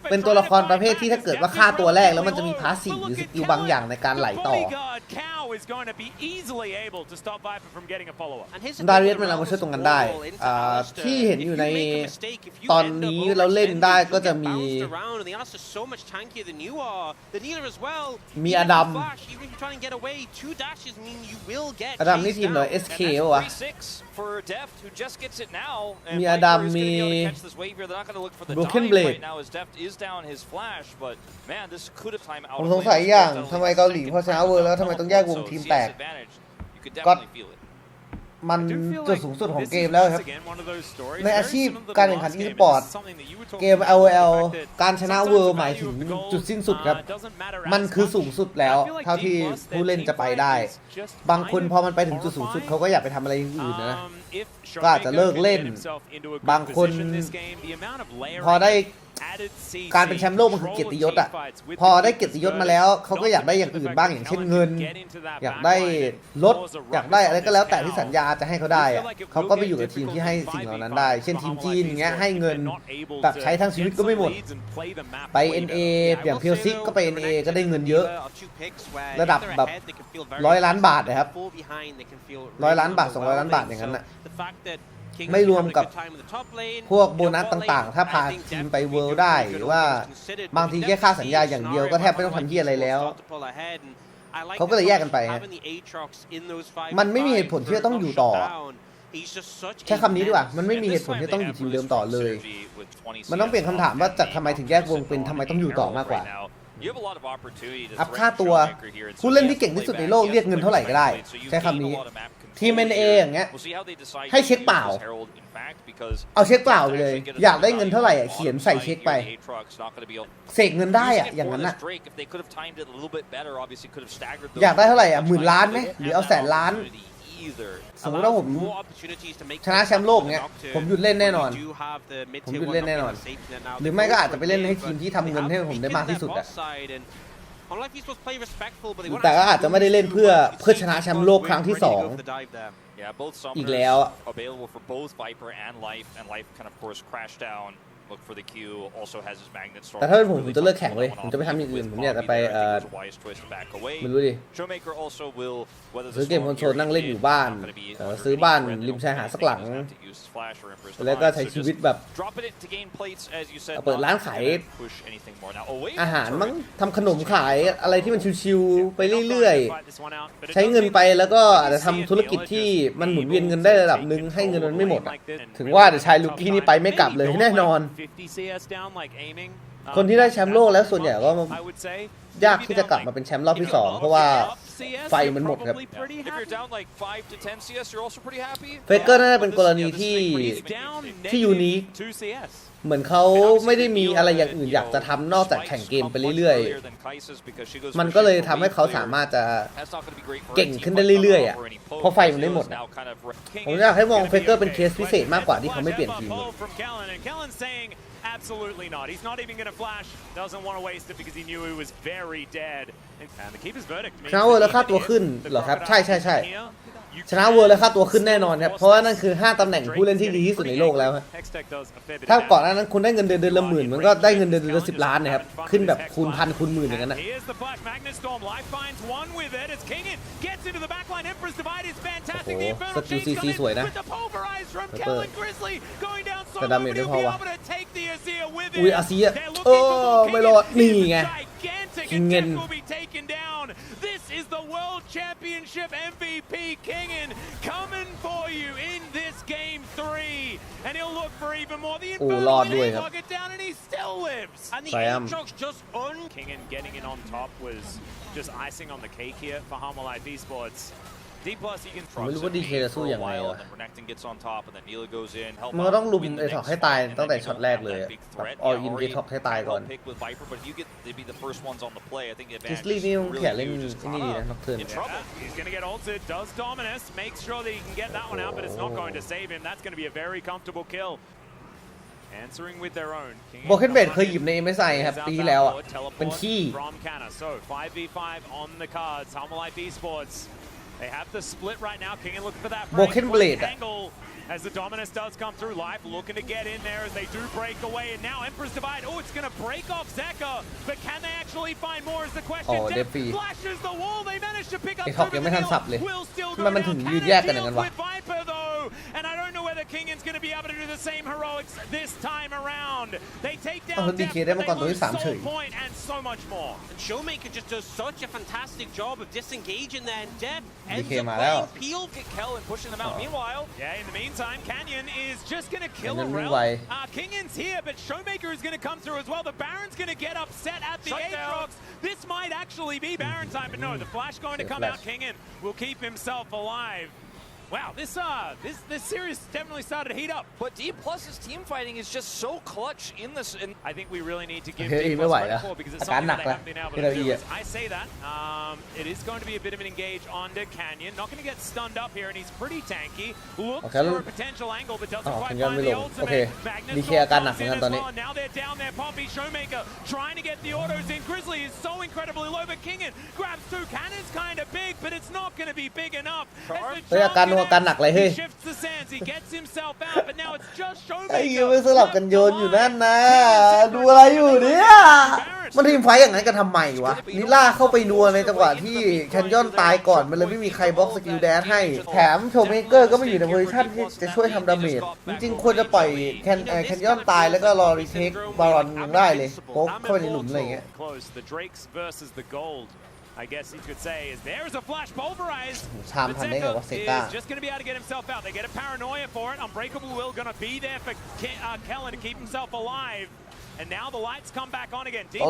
S1: เป็นตัวละครประเภทที่ถ้าเกิดว่าฆ่าตัวแรกแล้วมันจะมีพาสซีฟหรือสกิลบางอย่างในการไหลต่อดาเรียสมันเอามาช่วยตรงนั้นได้ที่เห็นอยู่ในตอนนี้เราเล่นได้ก็จะมีอดัมนี่ทีมเลย SK วะมีอดัมมี Broken Blade ผมสงสัยอย่างทำไมเกาหลีพอชนะเวิร์แล้วทำไมต้องแยกวงทีมแตกก็ มันจุดสูงสุดของเกมแล้วครับในอาชีพการแข่งขันอีสปอร์ตเกม LOL การชนะเวิลด์หมายถึงจุดสิ้นสุดครับมันคือสูงสุดแล้วเท่าที่ผู้เล่นจะไปได้บางคนพอมันไปถึงจุดสูงสุดเขาก็อยากไปทำอะไรอื่นนะก็อาจจะเลิกเล่นบางคนพอได้การเป็นแชมป์โลกมันคือเกียรติยศอ่ะพอได้เกียรติยศมาแล้วเขาก็อยากได้อย่างอื่นบ้างอย่างเช่นเงินอยากได้รถอยากได้อะไรก็แล้วแต่ที่สัญญาจะให้เขาได้อะเขาก็ไปอยู่กับทีมที่ให้สิ่งเหล่านั้นได้เช่นทีมจีนอย่างเงี้ยให้เงินแบบใช้ทั้งชีวิตก็ไม่หมดไป NA อย่างเพียวซิกก็ไป NA ก็ได้เงินเยอะระดับแบบ100 ล้านบาทนะครับ100 ล้านบาท200 ล้านบาทอย่างนั้นน่ะไม่รวมกับพวกโบนัสต่างๆถ้าพาทีมไปเวิลด์ได้หรือว่าบางทีแค่ค่าสัญญาอย่างเดียวก็แทบไม่ต้องทำที่อะไรแล้วเขาก็เลยแยกกันไปฮะมันไม่มีเหตุผลที่จะต้องอยู่ต่อใช้คำนี้ดีกว่ามันไม่มีเหตุผลที่ต้องอยู่ทีมเดิมต่อเลยมันต้องเปลี่ยนคำถามว่าจากทำไมถึงแยกวงเป็นทำไมต้องอยู่ต่อมากกว่าอัพค่าตัวผู้เล่นที่เก่งที่สุดในโลกเรียกเงินเท่าไหร่ก็ได้ใช้คำนี้ทีม NA อย่างเงี้ยให้เช็คเปล่าเอาเช็คเปล่าไปเลยอยากได้เงินเท่าไหร่เขียนใส่เช็คไปเสกเงินได้อะอย่างนั้นอะอยากได้เท่าไหร่10,000 ล้านไหมหรือเอา100,000 ล้านสมมติว่าผมชนะแชมป์โลกเงี้ยผมหยุดเล่นแน่นอนผมหยุดเล่นแน่นอนหรือไม่ก็อาจจะไปเล่นให้ทีมที่ทำเงินให้ผมได้มากที่สุดอะแต่ก็อาจจะไม่ได้เล่นเพื่อชนะแชมป์โลกครั้งที่2อีกแล้วแต่ถ้าเป็นผมจะเลิกแข่งเลยผมจะไปทำอย่างอื่นผมอยากจะไปไม่รู้ดิซื้อเกมคอนโซลนั่งเล่นอยู่บ้านซื้อบ้านริมชายหาดสักหลังแล้วก็ใช้ชีวิตแบบเปิดร้านขายอาหารมั้งทำขนมขายอะไรที่มันชิวๆไปเรื่อยๆใช้เงินไปแล้วก็อาจจะทำธุรกิจที่มันหมุนเวียนเงินได้ระดับนึงให้เงินมันไม่หมดถึงว่าแต่ชายลูกกี้นี่ไปไม่กลับเลยแน่นอนคนที่ได้แชมป์โลกแล้วส่วนใหญ่ก็ยากที่จะกลับมาเป็นแชมป์รอบที่2เพราะว่าไฟมันหมดครับเฟเกอร์น่าจะเป็นกรณีที่ยูนิคเหมือนเขาไม่ได้มีอะไรอย่างอื่นอยากจะทำนอกจากแข่งเกมไปเรื่อยๆมันก็เลยทำให้เขาสามารถจะเก่งขึ้นได้เรื่อยๆเพราะไฟมันได้หมดผมอยากให้มองเฟเกอร์เป็นเคสพิเศษมากกว่าที่เขาไม่เปลี่ยนทีม
S3: Absolutely not. He's not even going to flash. Doesn't want to waste it because he knew he was very dead. And the keeper's verdict.
S1: ชนะเวิร์แล้วค่าตัวขึ้นเหรอครับใช่ชนะเวิร์แล้วค่าตัวขึ้นแน่นอนครับเพราะว่านั่นคือ5ตำแหน่งผู้เล่นที่ดีที่สุดในโลกแล้วครับถ้าก่อนหน้านั้นคุณได้เงินเดือนละ10,000มันก็ได้เงินเดือนละ10 ล้านนะครับขึ้นแบบคูณพันคูณหมื่นอย่างนั้นนะโอ้โหสกิลซีสวยนะแต่ดาเมจไม่พอวะอุ้ยอาเซียไม่รอดนี่ไงเงิน
S3: This is the World Championship MVP Kingen coming for you in this game 3 and he'll look for even more. The Inferno lock it down and he still lives. And the Aatrox just on. Kingen getting in on top was just icing on the cake here for Malphite Esports. D plus he can
S1: ไม่รู้ว่าดีเคจะสู้ยังไงวะ
S3: gets on top and then Neela goes in.
S1: มันก็ต้องลุมเอท็อกให้ตายตั้งแต่ช็อตแรกเลยออลอินเอท็อกให้ตายก่อนคิสลี่นี่ต้องแข่งเล่นนี่ดีนะน็อกเทิร์น
S3: He's going to get ulted. Does Dominus makes sure that he can get that one out, but it's not going to save him. That's going to be a very comfortable kill. Answering with their own.
S1: โบเคนเบดเคยหยิบใน MSI ครับปีที่แล้วอ่ะเป็นขี้
S3: So 5v5 on the cards. Malphite Esports. They have the split right now. Kingen looking for that angle as the Dominus does come through. Life looking to get in there as they do break away. And now Emperor's Divide. Oh, it's going to break off Zeka. But can they actually find more is the question. Death flashes the wall. They managed to pick up Will still go down. With Viper though. And I don't know whether Kingen's going to be able to do the same heroics this time around. They take down Death. They lose Soul Point and so much more.
S4: And Showmaker just does such a fantastic job of disengaging there. And Death ends up playing Peel.
S2: Kellen pushing them out. Meanwhile,
S3: in the meantime, Canyon is just going to kill a Rel. Kingen's here, but Showmaker is going to come through as well. The Baron's going to get upset at the Aatrox. This might actually be Baron time, but no, the Flash going to come out. Kingen will keep himself alive. Wow, this series definitely started to heat up.
S2: But D Plus's team fighting is just so clutch in this. And
S3: I think we really need to give
S1: D
S3: Plus
S1: Plus
S3: credit for because it's something that they haven't been able to do. I say that. It is going to be a bit of an engage onto Canyon. Not going to get stunned up here, and he's pretty tanky. Looks for a potential angle, but doesn't quite find the ultimate. Magnus drops in as well, and now they're down there. Poppy, Showmaker trying to get the autos in. Grizzly is so incredibly low, but Kingan grabs two. Cannon's kind of big, but it's not going to be big enough.
S1: เฮ้ยอาการหนักเลยเฮ้ย
S3: He gets himself out, but now it's just
S1: ไอ้
S3: Showmaker.
S1: ยังไม่สลับกันโยนอยู่นั่นนะดูอะไรอยู่เนี่ยมันทีมไฟอย่างนั้นกันทำไมวะนิล่าเข้าไปนัวในจังหวะที่แคนยอนตายก่อนมันเลยไม่มีใครบล็อกสกิลแดนให้แถมโชเมเกอร์ก็ไม่อยู่ในโพซิชั่นที่จะช่วยทำดาเมจจริงๆควรจะปล่อยแคนยอนตายแล้วก็รอรีเทคบอลยังได้เลยโป๊กเข้าไปในหลุมอะไรอย่างเงี้ย
S3: The Drakes versus the Gold. I guess you could say is there is a flash pulverized.
S1: ชามทันได้เหรอวะเซก้า
S3: Is just going to be able to get himself out. They get a paranoia for it. Unbreakable Will going to be there for Kellen to keep himself alive. And now the lights come back on again.
S1: โต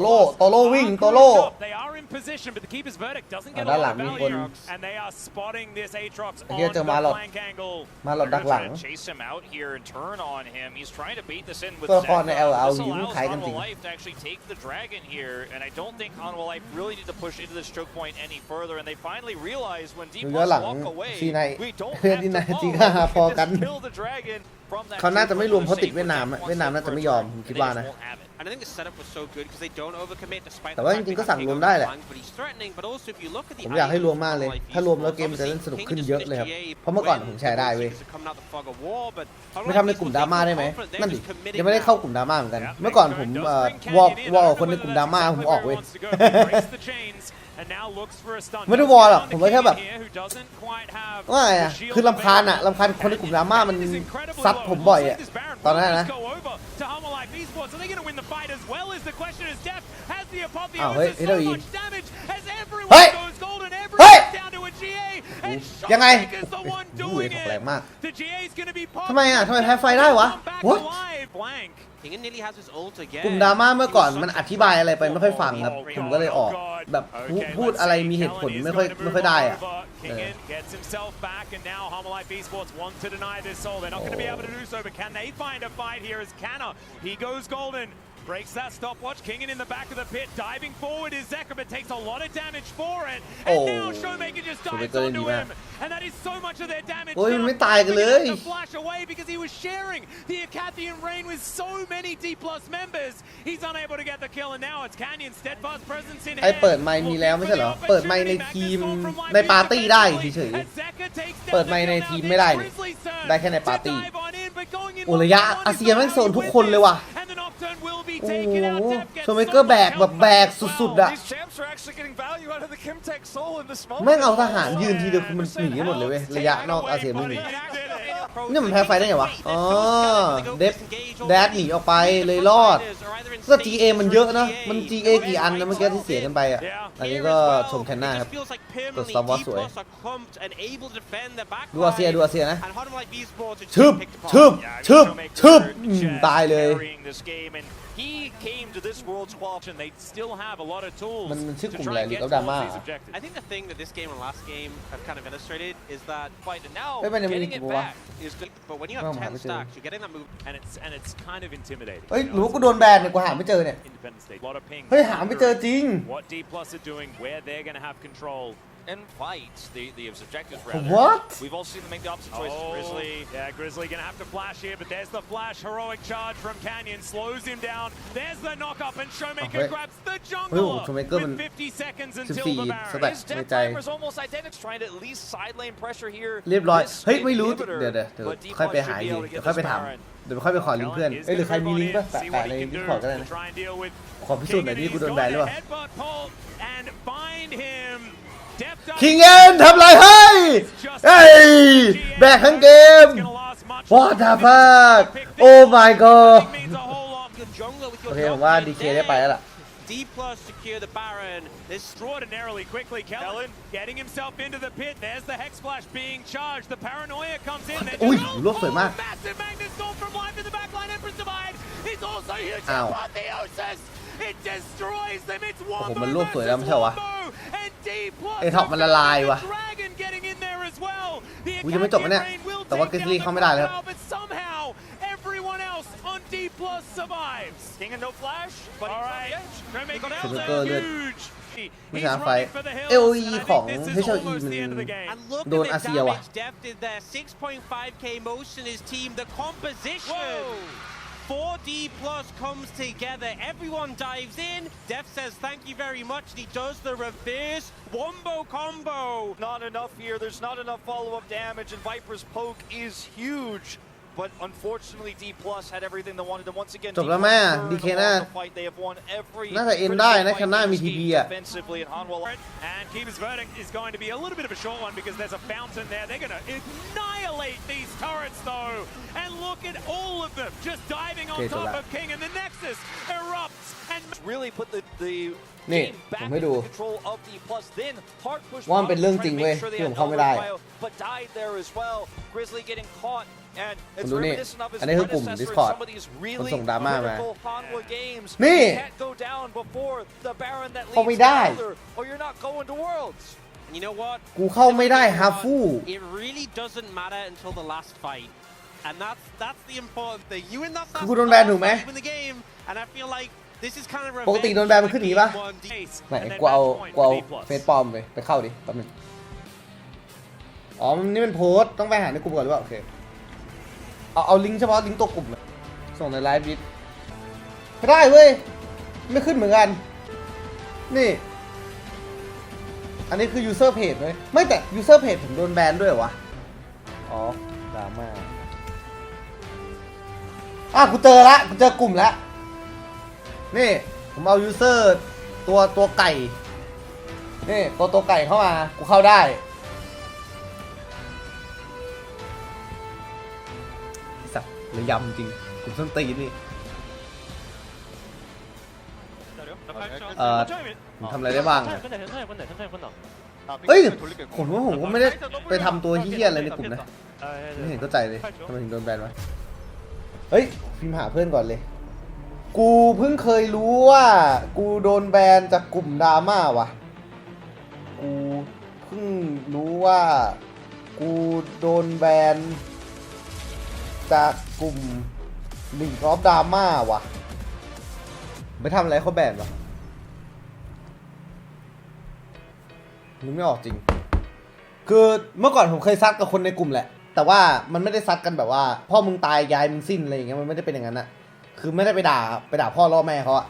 S1: โล่วิ่งโตโล่
S3: They are in position, but the keeper's verdict doesn't get a lot of value. And they are spotting this Aatrox on the flank angle.
S1: มาหลอดดักหลัง
S2: Chase him out here and turn on him. He's trying to bait this in with
S1: ตัวละครใน
S2: Zach.
S1: LL
S2: This
S1: ยิ้ม
S2: allows
S1: คล้ายกันจริง
S2: Onwell Life to actually take the dragon here, and I don't think Onwell Life really need to push into this choke point any further. And they finally realize when D
S1: ดู
S2: Plus
S1: ย้อนหลัง
S2: walk away,
S1: ซีไน
S2: we don't
S1: เพื่อน
S2: have
S1: ที่
S2: to
S1: นาย
S2: follow.
S1: จีก้าพอ
S2: We
S1: กัน
S2: can just kill the dragon from that
S1: เขาน่าจะไม่รวม
S2: choke
S1: เพราะติด
S2: point
S1: เวียดนามอะเวียดนามน่าจะไม่ยอมผมคิดว่านะ
S2: They just won't have it.
S4: And I think the setup was so good because they don't overcommit despite
S1: แต่ว่าจริงๆก็สั่งรวมได้แหละ
S4: but he's threatening. But also if you look at the
S1: ผมอยากให้รวมมากเลยถ้ารวมแล้วเกมจะเล่นสนุกขึ้นเยอะเลยครับเพราะเมื่อก่อนผมแชร์ได้เว้ยไม่ทำในกลุ่มดราม่าได้ไหมนั่นดิยังไม่ได้เข้ากลุ่มดราม่าเหมือนกันเมื่อก่อนผมวอลคนในกลุ่มดราม่าผมออกเว้ย ไม่ได้วอลหรอกผมแค่แบบว่าไงอะคือรำคาญคนในกลุ่มดราม่ามันซัดผมบ่อยอะตอนนั้นนะอ้าวเฮ้ยเฮ้ยเราอีเฮ้ยเฮ้ยยังไงโอ้ยแรงมากทำไมอะทำไมแพ้ไฟได้วะ What กลุ่มดราม่าเมื่อก่อนมันอธิบายอะไรไปไม่ค่อยฟังครับผมก็เลยออกแบบพูดอะไรมีเหตุผลไม่ค่อยได้อะ
S3: Breaks that stopwatch. Kingan in the back of the pit, diving forward is Zeka, but takes a lot of damage for it. And now Showmaker just dives onto him, and that is so much of their damage.
S1: โอ้ยมันไม่ตายกันเลย
S3: To flash away because he was sharing the Acathian Rain with so many D Plus members. He's unable to get the kill, and now it's Canyon steadfast presence in hand.
S1: ไอเปิดไมค์มีแล้วไม่ใช่เหรอเปิดไมค์ในทีมในปาร์ตี้ได้เฉยๆเปิดไมค์ในทีมไม่ได้นี่ได้แค่ในปาร์ตี้โอ้ระยะอาเซียนแม่งโซนทุกคนเลยว่ะโอ้โหโชเมเกอร์แบกสุดๆอะแม่งเอาทหารยืนทีเดียวคือมันหนีหมดเลยเว้ยระยะนอกอาเซียนไม่หนีนี่มันแพ้ไฟได้ไงวะอ๋อแดดหนีออกไปเลยรอดก็ GA มันเยอะนะมัน GA กี่อันนะเมื่อกี้ที่เสียกันไปอ่ะอันนี้ก็ชมแคนนาครับตัวสตาร์วอสสวยดูอาเซียนะชึบตายเลย
S3: He came to this world's qualification. They still have a lot of tools
S1: to
S3: try and get towards these objectives.
S4: I think the thing that this game and last game have kind of illustrated is that
S3: fight and now getting it back is good.
S4: But when you have 10 stacks, you're getting that move,
S3: and it's kind of intimidating.
S1: เฮ้ยหรือว่ากูโดนแบนเนี่ยกูหาไม่เจอเนี่ย
S3: Independent state, a lot of ping.
S1: เฮ้ยหาไม่เจอจริง
S3: What D Plus are doing, where they're going to have control.
S2: And fights the objectives rather.
S1: What?
S2: We've all seen them make the opposite choices. Grizzly.
S3: Yeah, Grizzly gonna have to flash here, but there's the flash. Heroic charge from Canyon slows him down. There's the knock up, and Showmaker grabs the jungle with 50 seconds until the Baron.
S2: His death timer's almost identical. Trying to at least side lane pressure here.
S1: เรียบร้อยเฮ้ยไม่รู้เดี๋ยวค่อยไปหาอีกเดี๋ยวค่อยไปถามเดี๋ยวค่อยไปขอลิงก์เพื่อนหรือใครมีลิงก์ป่ะแปะในดิสคอร์ดก็ได้นะขอพิสูจน์หน่อยดิกูโดนแบนหรือเปล่าคิงเอ็นทำไรให้เฮ้ยแบกทั้งเกม What the fuck Oh my god โอเคผมว่าดีเคได้ไปแล้วล่ะ
S3: D Plus secure the Baron extraordinarily quickly. Kellen getting himself into the pit. There's the Hex Flash being charged. The Paranoia comes in.
S1: อุ้ยรวบสวยมาก
S3: Massive Magnus Storm from life in the backline. Empress Divide is also huge. Apotheosis. It destroys them. It's one.
S1: โอ้โหมันรวบสวยแล้วไม่ใช่วะ
S3: And D Plus
S1: ไอ้ท็อปมันละลายวะ
S3: Dragon getting in there as well.
S1: กูยังไม่จบนะเนี่ยแต่ว่าเกสลี่เข้าไม่ได้เลยครับ
S3: Everyone else on D+ survives. King and no flash, but all right. Huge.
S1: ไม่ชนะไฟ LE ของ HLE มันโดนอาเซียว่ะ
S4: 6.5k most in his team. The composition. 4D+ comes together. Everyone dives in. Def says thank you very much. He does the reverse wombo combo.
S2: Not enough here. There's not enough follow-up damage, and Viper's poke is huge. But unfortunately, D+ had everything they wanted. And once again,
S1: จบแล้วแม่ DK น่าจะเอ็นได้นะแค่หน้ามี TP อ่ะ
S3: And Kiba's verdict is going to be a little bit of a short one because there's a fountain there. They're going to annihilate these turrets, though. And look at all of them just diving on top of King. And the Nexus erupts and really put the
S1: นี่ผมให้ดู
S2: control of D+. Then hard push
S1: ว่ามันเป็นเรื่องจริงเว้ยที่ผมเข้าไม่ได้
S2: but died there as well. Grizzly getting caught. And
S1: คุณ
S2: it's
S1: ดูนี่
S2: reminiscent of his
S1: อันนี้คือกลุ่ม
S2: predecessor in
S1: Discord
S2: some of these
S1: คน
S2: really
S1: ส่งดราม่ามา
S2: critical Hanwha games.
S1: นี่
S2: You can't go down before the Baron that
S1: เข้าไม่
S2: leads
S1: ได้
S2: the elder, or you're not going to Worlds.
S4: And you know what?
S1: กูเข้าไม่ได้ฮาฟู
S4: It really doesn't matter until the last fight. And that's the important thing. You in that
S1: คือกูโดนแบนถูกไหม
S4: in the game. And I feel like this is kind of
S1: ปกติโดนแบนมันขึ้นอย่างนี้ปะ ไหนกูเอาเฟซปลอมไปเข้าดิแป๊บนึงอ๋อนี่เป็นโพสต์ต้องไปหาในกลุ่มก่อนหรือเปล่าโอเคเอาลิงก์เฉพาะลิงก์ตัวกลุ่มส่งในไลฟ์วิดไม่ได้เว้ยไม่ขึ้นเหมือนกันนี่อันนี้คือ user page ไหมไม่แต่ user page ผมโดนแบนด้วยเหรอวะอ๋อดราม่ากูเจอกลุ่มแล้วนี่ผมเอา user ตัวไก่นี่ตัวไก่เข้ามากูเข้าได้สัตว์เลยยำจริงผมส้นตีนนี่ผมทำอะไรได้บ้างเฮ้ยผมว่าผมก็ไม่ได้ไปทำตัวเหี้ยอะไรในกลุ่มนะไม่เห็นเข้าใจเลยทำไมถึงโดนแบนวะเฮ้ยพิมพ์หาเพื่อนก่อนเลยกูเพิ่งเคยรู้ว่ากูโดนแบนจากกลุ่มดราม่าวะกูเพิ่งรู้ว่ากูโดนแบนจากกลุ่มลิงก์ออฟดราม่าวะไปทำอะไรเขาแบนวะนึกไม่ออกจริงคือเมื่อก่อนผมเคยซัดกับคนในกลุ่มแหละแต่ว่ามันไม่ได้ซัดกันแบบว่าพ่อมึงตายยายมึงสิ้นอะไรอย่างเงี้ยมันไม่ได้เป็นอย่างนั้นอะคือไม่ได้ไปด่าพ่อล่อแม่เขาอะ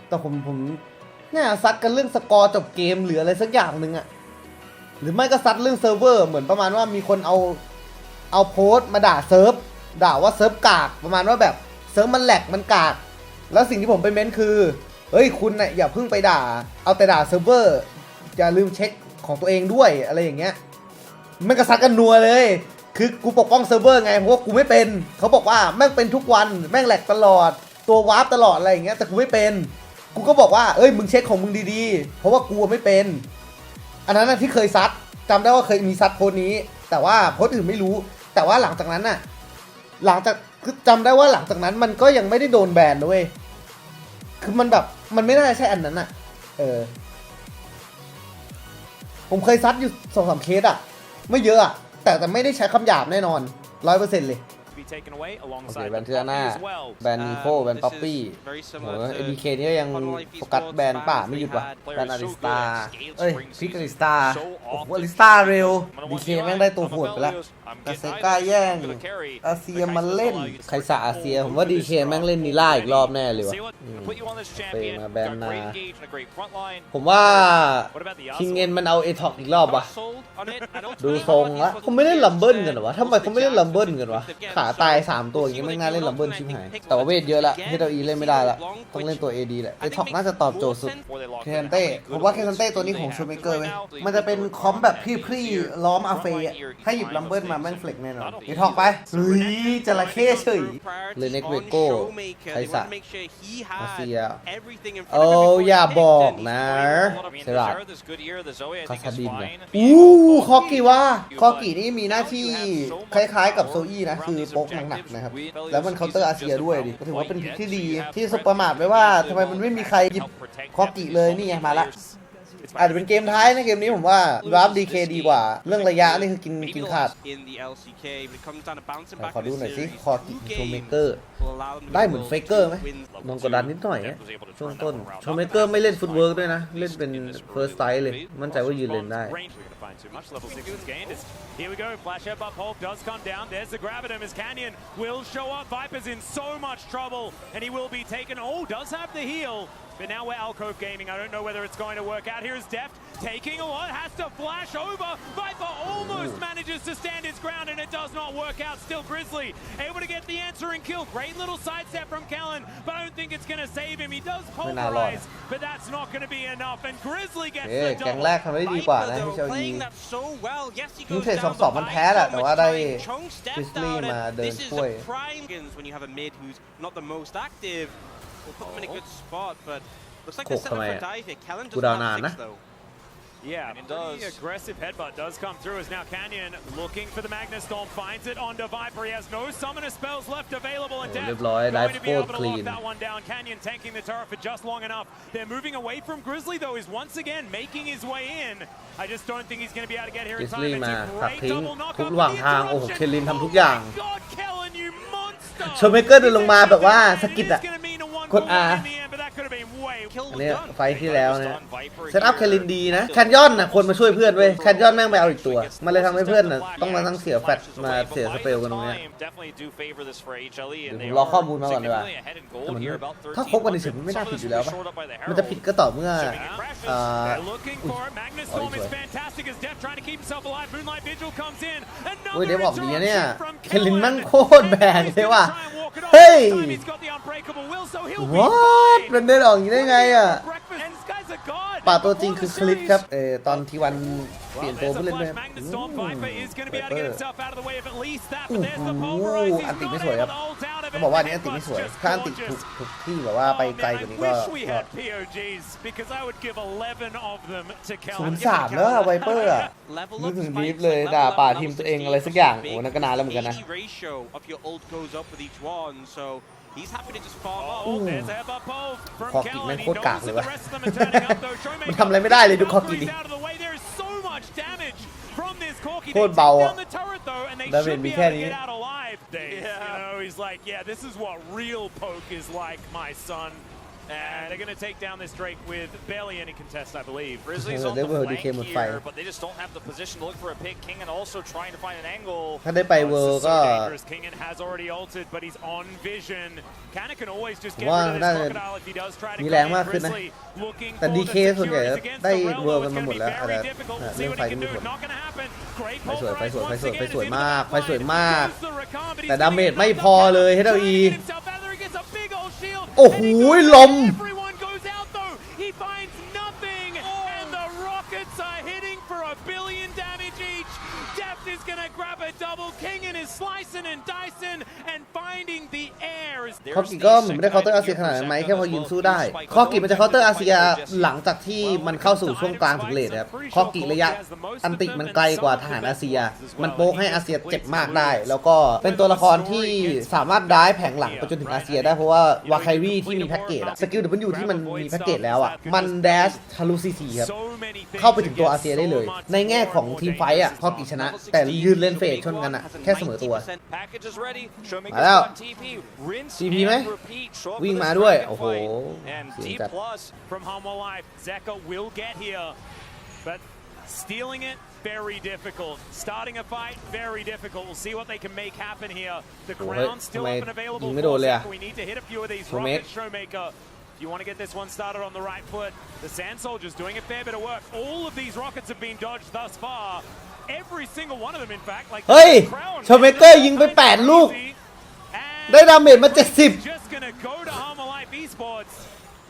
S1: แต่ผมเนี่ยซัดกันเรื่องสกอร์จบเกมหรืออะไรสักอย่างหนึ่งอะหรือไม่ก็ซัดเรื่องเซิร์ฟเวอร์เหมือนประมาณว่ามีคนเอาโพสต์มาด่าเซิร์ฟด่าว่าเซิร์ฟกากประมาณว่าแบบเซิร์ฟมันแหลกมันกากแล้วสิ่งที่ผมไปเม้นคือเฮ้ยคุณน่ะอย่าเพิ่งไปด่าเอาแต่ด่าเซิร์ฟเวอร์อย่าลืมเช็คของตัวเองด้วยอะไรอย่างเงี้ยมันก็ซัดกันนัวเลยคือกูปกป้องเซิร์ฟเวอร์ไงเพราะว่ากูไม่เป็นเขาบอกว่าแม่งเป็นทุกวันแม่งแหลกตลอดตัววาร์ปตลอดอะไรอย่างเงี้ยแต่กูไม่เป็นกูก็บอกว่าเอ้ยมึงเช็คของมึงดีๆเพราะว่ากูไม่เป็นอันนั้นนะที่เคยซัดจำได้ว่าเคยมีซัดโพสนี้แต่ว่าโพสอื่นไม่รู้แต่ว่าหลังจากนั้นน่ะคือจำได้ว่าหลังจากนั้นมันก็ยังไม่ได้โดนแบนด้วยคือมันแบบมันไม่น่าใช่อันนั้นน่ะผมเคยซัดอยู่ 2-3 เคสอะไม่เยอะอะแต่ไม่ได้ใช้คำหยาบแน่นอน 100% เลยโอเคแบนเทือหน้าแบนนีโคแบนป๊อปปี้โหเอดีเคนี่ก็ยังโฟกัสแบนป่าไม่หยุดว่ะแบนอาริสตาพิกอาริสตาโอ้โหอาริสตาเร็วดีเคแม่งได้ตัวโหดไปแล้วกาเซก้าแย่งอาเซียมาเล่นใครสะอาเซียผมว่าดีเคแม่งเล่นนีล่าอีกรอบแน่เลยวะเปมาแบนนาผมว่าคิงเงินมันเอาเอท็อกอีกรอบวะดูทรงละเขาไม่เล่นลัมเบิ้ลกันหรอวะทำไมเขาไม่เล่นลัมเบิ้ลกันวะขาตาย3ตัวอย่างงี้ไม่น่าเล่นลัมเบิ้ลชิบหายแต่ว่าเวทเยอะละเฮดอีเล่นไม่ได้ละต้องเล่นตัว AD แหละไอท็อกน่าจะตอบโจทย์สุดเคซันเต้ผมว่าเคซันเต้ตัวนี้ของโชเมเกอร์เว้ยมันจะเป็นคอมแบบพี่ๆล้อมอาเฟย์ให้หยิบลัมเบิ้ลมาแม่งเฟล็กแน่นอนไอท็อกไปเฮ้ยจระเข้เฉยเลยเน็กเวโก้ไคสะอาเซียโอ้อย่าบอกนะเซราคาซาดินนะคอกิว่าคอกินี่มีหน้าที่คล้ายๆกับโซอี้นะคือโป๊กหนักๆนะครับแล้วมันเคาน์เตอร์อาเซียด้วยดิก็ถือว่าเป็นพิกที่ดีที่สบประมาทไว้ว่าทำไมมันไม่มีใครหยิบคอกิเลยนี่ไงมาละ อาจจะเป็นเกมท้ายนะเกมนี้ผมว่าราฟดีเคดีกว่าเรื่องระยะนี่คือกินขาดขอดูหน่อยสิคอกิโชเมเกอร์ได้เหมือนเฟเกอร์ไหมนองกดดันนิดหน่อยช่วงต้นโชเมเกอร์ไม่เล่นฟุตเวิร์กด้วยนะเล่นเป็นเฟิร์สไซส์เลยมั่นใจว่ายืนเล่นได้
S3: Too much level 6 is gained. Here we go. Flash headbutt pole does come down. There's the gravitum as Canyon will show up. Viper's in so much trouble, and he will be taken. Oh, does have the heal. But now we're Alcove Gaming. I don't know whether it's going to work out. Here's Deft taking a lot. Has to flash over. Viper almost manages to stand his ground, and it does not work out. Still Grizzly able to get the answering kill. Great little sidestep from Kellen, but I don't think it's going to save him. He does pulverize, but that's not going to be enough. And Grizzly gets the double.
S1: แกงแรกทำได้ดีกว่านะ HLE นี่เทรด2-2มันแพ้แหละแต่ว่าได้ Grizzly มาเดินช่วย
S4: We'll put them in a good spot, but looks like
S1: they're
S4: setting up for dive here. Kellen doesn't have six though.
S3: Yeah, pretty aggressive headbutt does come through as now Canyon looking for the Magnus Storm, finds it onto Viper. He has no summoner spells left available, and Deft going to be able to lock that one down. Canyon tanking the turret for just long enough. They're moving away from Grizzly though. He's once again making his way in. I just don't think he's going to be able to get here in time. It's a great double knockup.
S1: ทุกระหว่างทางโอ้โหเคลินทำทุกอย่าง
S3: God, Kellen, you monster!
S1: โชเมเกอร์เดินลงมาแบบว่าสกิดอะกด R อันนี้ไฟที่แล้วนะเซตอัพแคลินดีนะแคนยอนนะคนมาช่วยเพื่อนเว้ยแคนยอนแม่งไปเอาอีกตัวมันเลยทำให้เพื่อนนะต้องมาทั้งเสียแฟตมาเสียสเปลกันตรงนี้เดี๋ยวผมรอข้อมูลมาก่อนดีกว่าแต่มันถ้าคบกันในสิ่งมันไม่น่าผิดอยู่แล้วปะมันจะผิดก็ต่อเมื่อโอ้ยเดี๋ยวบอกดีนะเนี่ยแคลินแม่งโคตรแบงเลยว่ะเฮ้ยwhat มันเดินออกอย่างนี้ได้ไงอ่ะป่าตัวจริงคือคลิปครับตอนที่วันเปลี่ยนตัวผู้เล่นด้วยอันติไม่สวยครับต้องบอกว่านี้อันติไม่สวยถ้าอันติถูกที่แบบว่าไปไกลกว่านี้ก็0-3แล้วไวเปอร์อ่ะนึกถึงดีฟเลยด่าป่าทีมตัวเองอะไรสักอย่างโอ้นั่นก็นานแล้วเหมือนกันนะคอกิแม่งโคตรกากเลยวะมันทำอะไรไม่ได้เลยดูคอกิดิโคตรเบาอ่ะดาเมจมีแค่นี้
S3: And they're going to take down this Drake with barely any contest, I believe.
S2: Grizzlies on the flank here, but they just don't have the position to look for a pick. Kingen also trying to find an angle.
S1: ถ้าได้ไปเวิร์ก็
S3: Kingen has already ulted, but he's on vision. Kana can always just get rid of this crocodile if he does try to go in. Grizzly looking for the situations against the rail. It's going to be very difficult. We'll see what they can do. Not going to happen. Great pulverize once again.
S1: ไฟสวยมากแต่ดาเมจไม่พอเลย HLEโอ้โหลม
S3: He finds nothing, and the rockets are hitting for $1 billion damage each. Deft is going to grab a double. Kingen is slicing and dicing and finding the air.
S1: คอกิก็เหมือนไม่ได้เคาน์เตอร์อาเซียขนาดนั้นไหมแค่พอยืนสู้ได้คอกิมันจะเคาน์เตอร์อาเซียหลังจากที่มันเข้าสู่ช่วงกลางถึงเลทครับคอกิระยะอันติมันไกลกว่าทหารอาเซียมันโป๊กให้อาเซียเจ็บมากได้แล้วก็เป็นตัวละครที่สามารถได้แผงหลังไปจนถึงอาเซียได้เพราะว่าวาไควีที่มีแพ็กเกจอะสกิล W ที่มันมีแพ็กเกจแล้วอะมันแดชทะลุซีซีครับเข้าไปถึงตัวอาเซียได้เลยในแง่ของทีมไฟท์อะคอกิชนะแต่ยืนเล่นเฟสชนกันอะแค่เสมอตัวมาแล้ว CP ไหมวิ่งมาด้วยโอ้โหเสียงจัด
S3: Stealing it, very difficult. Starting a fight, very difficult. We'll see what they can make happen here. The crown still up and available for Zeka. We need to hit a few of these rockets, Showmaker. If you want to get this one started on the right foot, the Sand Soldier's doing a fair bit of work. All of these rockets have been dodged thus far. Every single one of them, in fact. Like
S1: เฮ้ยโชเมเกอร์ยิงไป8ลูกได้ดาเมจมา70
S3: Just gonna go to Malphite Esports.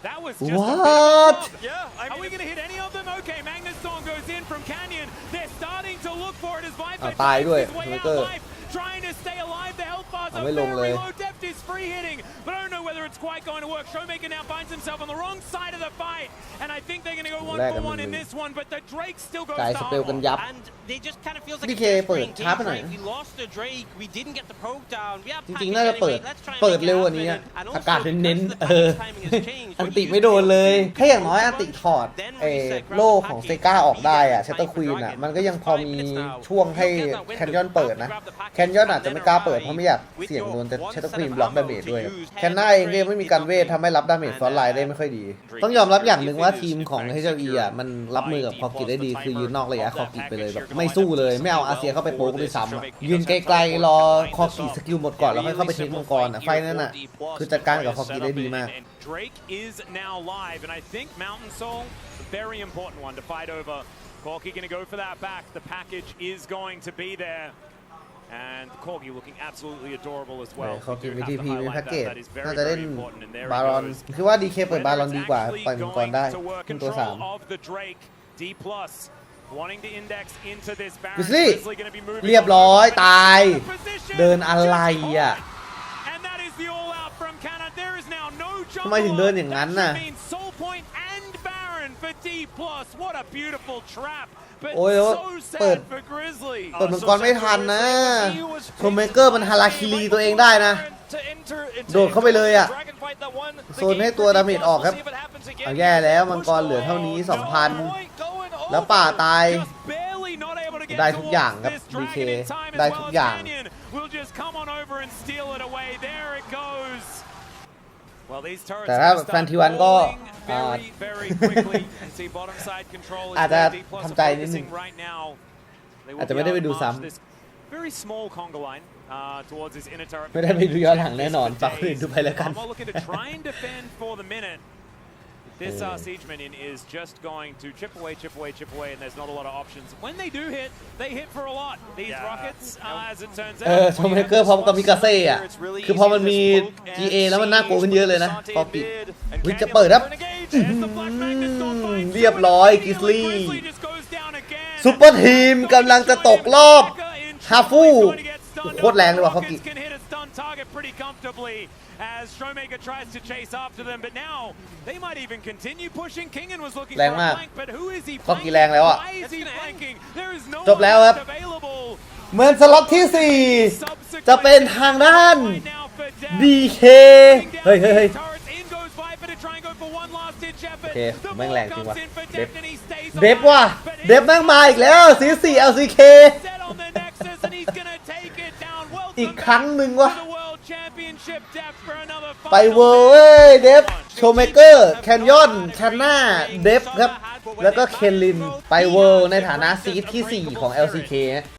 S3: That was just
S1: what?
S3: Yeah, are we going to hit any of them? Okay, Magnus Storm goes in from Canyon. They're starting to look for it as Viper
S1: ตายด้วย
S3: tries his way out life, trying to stay alive. The health bars are very low. Deft left is free hitting, but I don't know whether it's quite going to work. Showmaker now finds himself on the wrong side of the fight, and I think they're going to go 1-for-1 in this one, but the Drake still goes
S1: จ่ายส
S3: to
S1: เปลกันยับ
S4: And they just kind of feels like
S1: ดี
S4: a
S1: เคเปิด
S4: desperate
S1: ช้าไปหน่อย
S4: game, right? We lost the Drake, we didn't get the poke down. We have
S1: จริง
S4: package
S1: ๆน่าจะเปิด
S4: anyway. Let's try and
S1: เปิด
S4: make it
S1: เร็วกว่า
S4: happen.
S1: นี้อะ
S4: And
S1: อากาศ
S4: also,
S1: เน้น
S4: because the package timing has changed,
S1: อัน
S4: when
S1: ติ
S4: you
S1: ไม่
S4: use
S1: โดน
S4: the
S1: เลย
S4: Drake,
S1: แค่อย่างน้อยอันติถอด
S4: then
S1: เอ
S4: reset, grab
S1: โล่
S4: the
S1: ของ
S4: package,
S1: เซก้าออกได้อะ
S4: reset
S1: เชตเตอร์ควีน
S4: Dragon.
S1: อะมันก็ยังพอ
S4: 5
S1: มี
S4: minutes now.
S1: ช่วงให้
S4: You'll get that
S1: แคน
S4: window.
S1: ยอนเปิดนะ
S4: Grab the package
S1: แคนยอน
S4: and
S1: อาจจะ
S4: then
S1: ไม่กล้าเปิด
S4: arrive
S1: เพราะไม่อยาก
S4: with
S1: เสี่ยง
S4: your
S1: โดนแต่
S4: one
S1: เชตเตอร์
S4: set
S1: ควีน
S4: of
S1: บล็อก
S4: ammo
S1: ดาเมจ
S4: to
S1: ด้วย
S4: use.
S1: แคนน่าเองก็ไม่มีการเวททำให้รับดาเมจฟอนไลน์ได้ไม่ค่อยดี ต้องยอมรับอย่างหนึ่งว่าทีมของ HLE อ่ะมันรับมือกับคอกิได้ดีคือยืนนอกระยะคอกิไปเลยแบบไม่สู้เลยไม่เอาอาเซียเข้าไปโป๊กไปซ้ำอะยืนไกลๆรอคอกิสกิลหมดก่อนแล้วค่อยเข้าไปเทคมังกรอ่ะไฟนั่นอ่ะคือจัดการกับคอกิได้ดีมาก
S3: Drake is now live, and I think Mountain Soul, a very important one to fight over. Corki going to go for that back. The package is going to be there. And Corgi looking absolutely adorable as well.
S1: เขากินวิธีพีมีแพ็กเกจ
S3: That is
S1: น่า
S3: very,
S1: จะเล่น
S3: very important. And there
S1: บา
S3: it
S1: รอน
S3: goes.
S1: คือว่าดีเคเปิดบารอนดีกว่า
S3: Whether it's
S1: ปล่อยมังกร
S3: actually
S1: ได้
S3: going to work
S1: ขึ้นตัว
S3: control
S1: 3
S3: of the Drake D+, wanting to index into this Baron.
S1: Grizzly
S3: Grizzly going to be moving
S1: เรียบร้อยตาย
S3: into position.
S1: เดินอะไรอ่ะ
S3: And that is the all out from Canada. There is now no
S1: ทำไมถึงเดินอย่างนั้นน่ะ
S3: That should mean Soul Point and Baron for D+. What a beautiful trap. But
S1: โอ้ยแล้ว
S3: so
S1: เปิด
S3: sad for Grizzly.
S1: เปิดมังกรไม่ทันนะโชเมเกอร์มันฮาราคิรีตัวเองได้นะโดดเข้าไปเลยอ่ะโซนให้ตัวดาเมจออกครับเอาแย่แล้วมังกรเหลือเท่านี้ 2,000 แล้วป่าตายได้ทุกอย่างครับ DK ได้ทุกอย่าง แต่ถ้าแฟนทีวันก็อาจจะทำใจนิดนึงอาจจะไม่ได้ไปดูซ้ำไม่ได้ไปดูย้อนหลังแน่นอนฝากคนอื่นดูไปแล้วกัน
S3: This siege minion is just going to chip away, and there's not a lot of options. When they do hit, they hit for a lot. These rockets, as it turns out.
S1: โชเมเกอร์พร้อมกับมิกาเซ่อะคือพอมันมี GA แล้วมันน่ากลัวขึ้นเยอะเลยนะพอปิดวิจะเปิดครับเรียบร้อยกิสลี่ซุปเปอร์ทีมกำลังจะตกรอบฮาฟูโคตรแรงเลยว่ะเขากิ
S3: As Showmaker tries to chase after them, but now they might even continue pushing. Kingen was looking for a flank, but who is he flanking? Why is he flanking? There is no one available.
S1: เหมือนสล็อตที่ 4 จะเป็นทางด้าน DK เฮ้ยโอเคแม่งแรงจริงว่ะเดฟว่ะเดฟแม่งมาอีกแล้วสี4 LCK อีกครั้งหนึ่งว่ะไปเวอร์เว้ยเดฟโชเมเกอร์แคนยอนแคนน่าเดฟครับแล้วก็เคนลินไปเวอร์ในฐานะซีดที่ 4 ของ LCK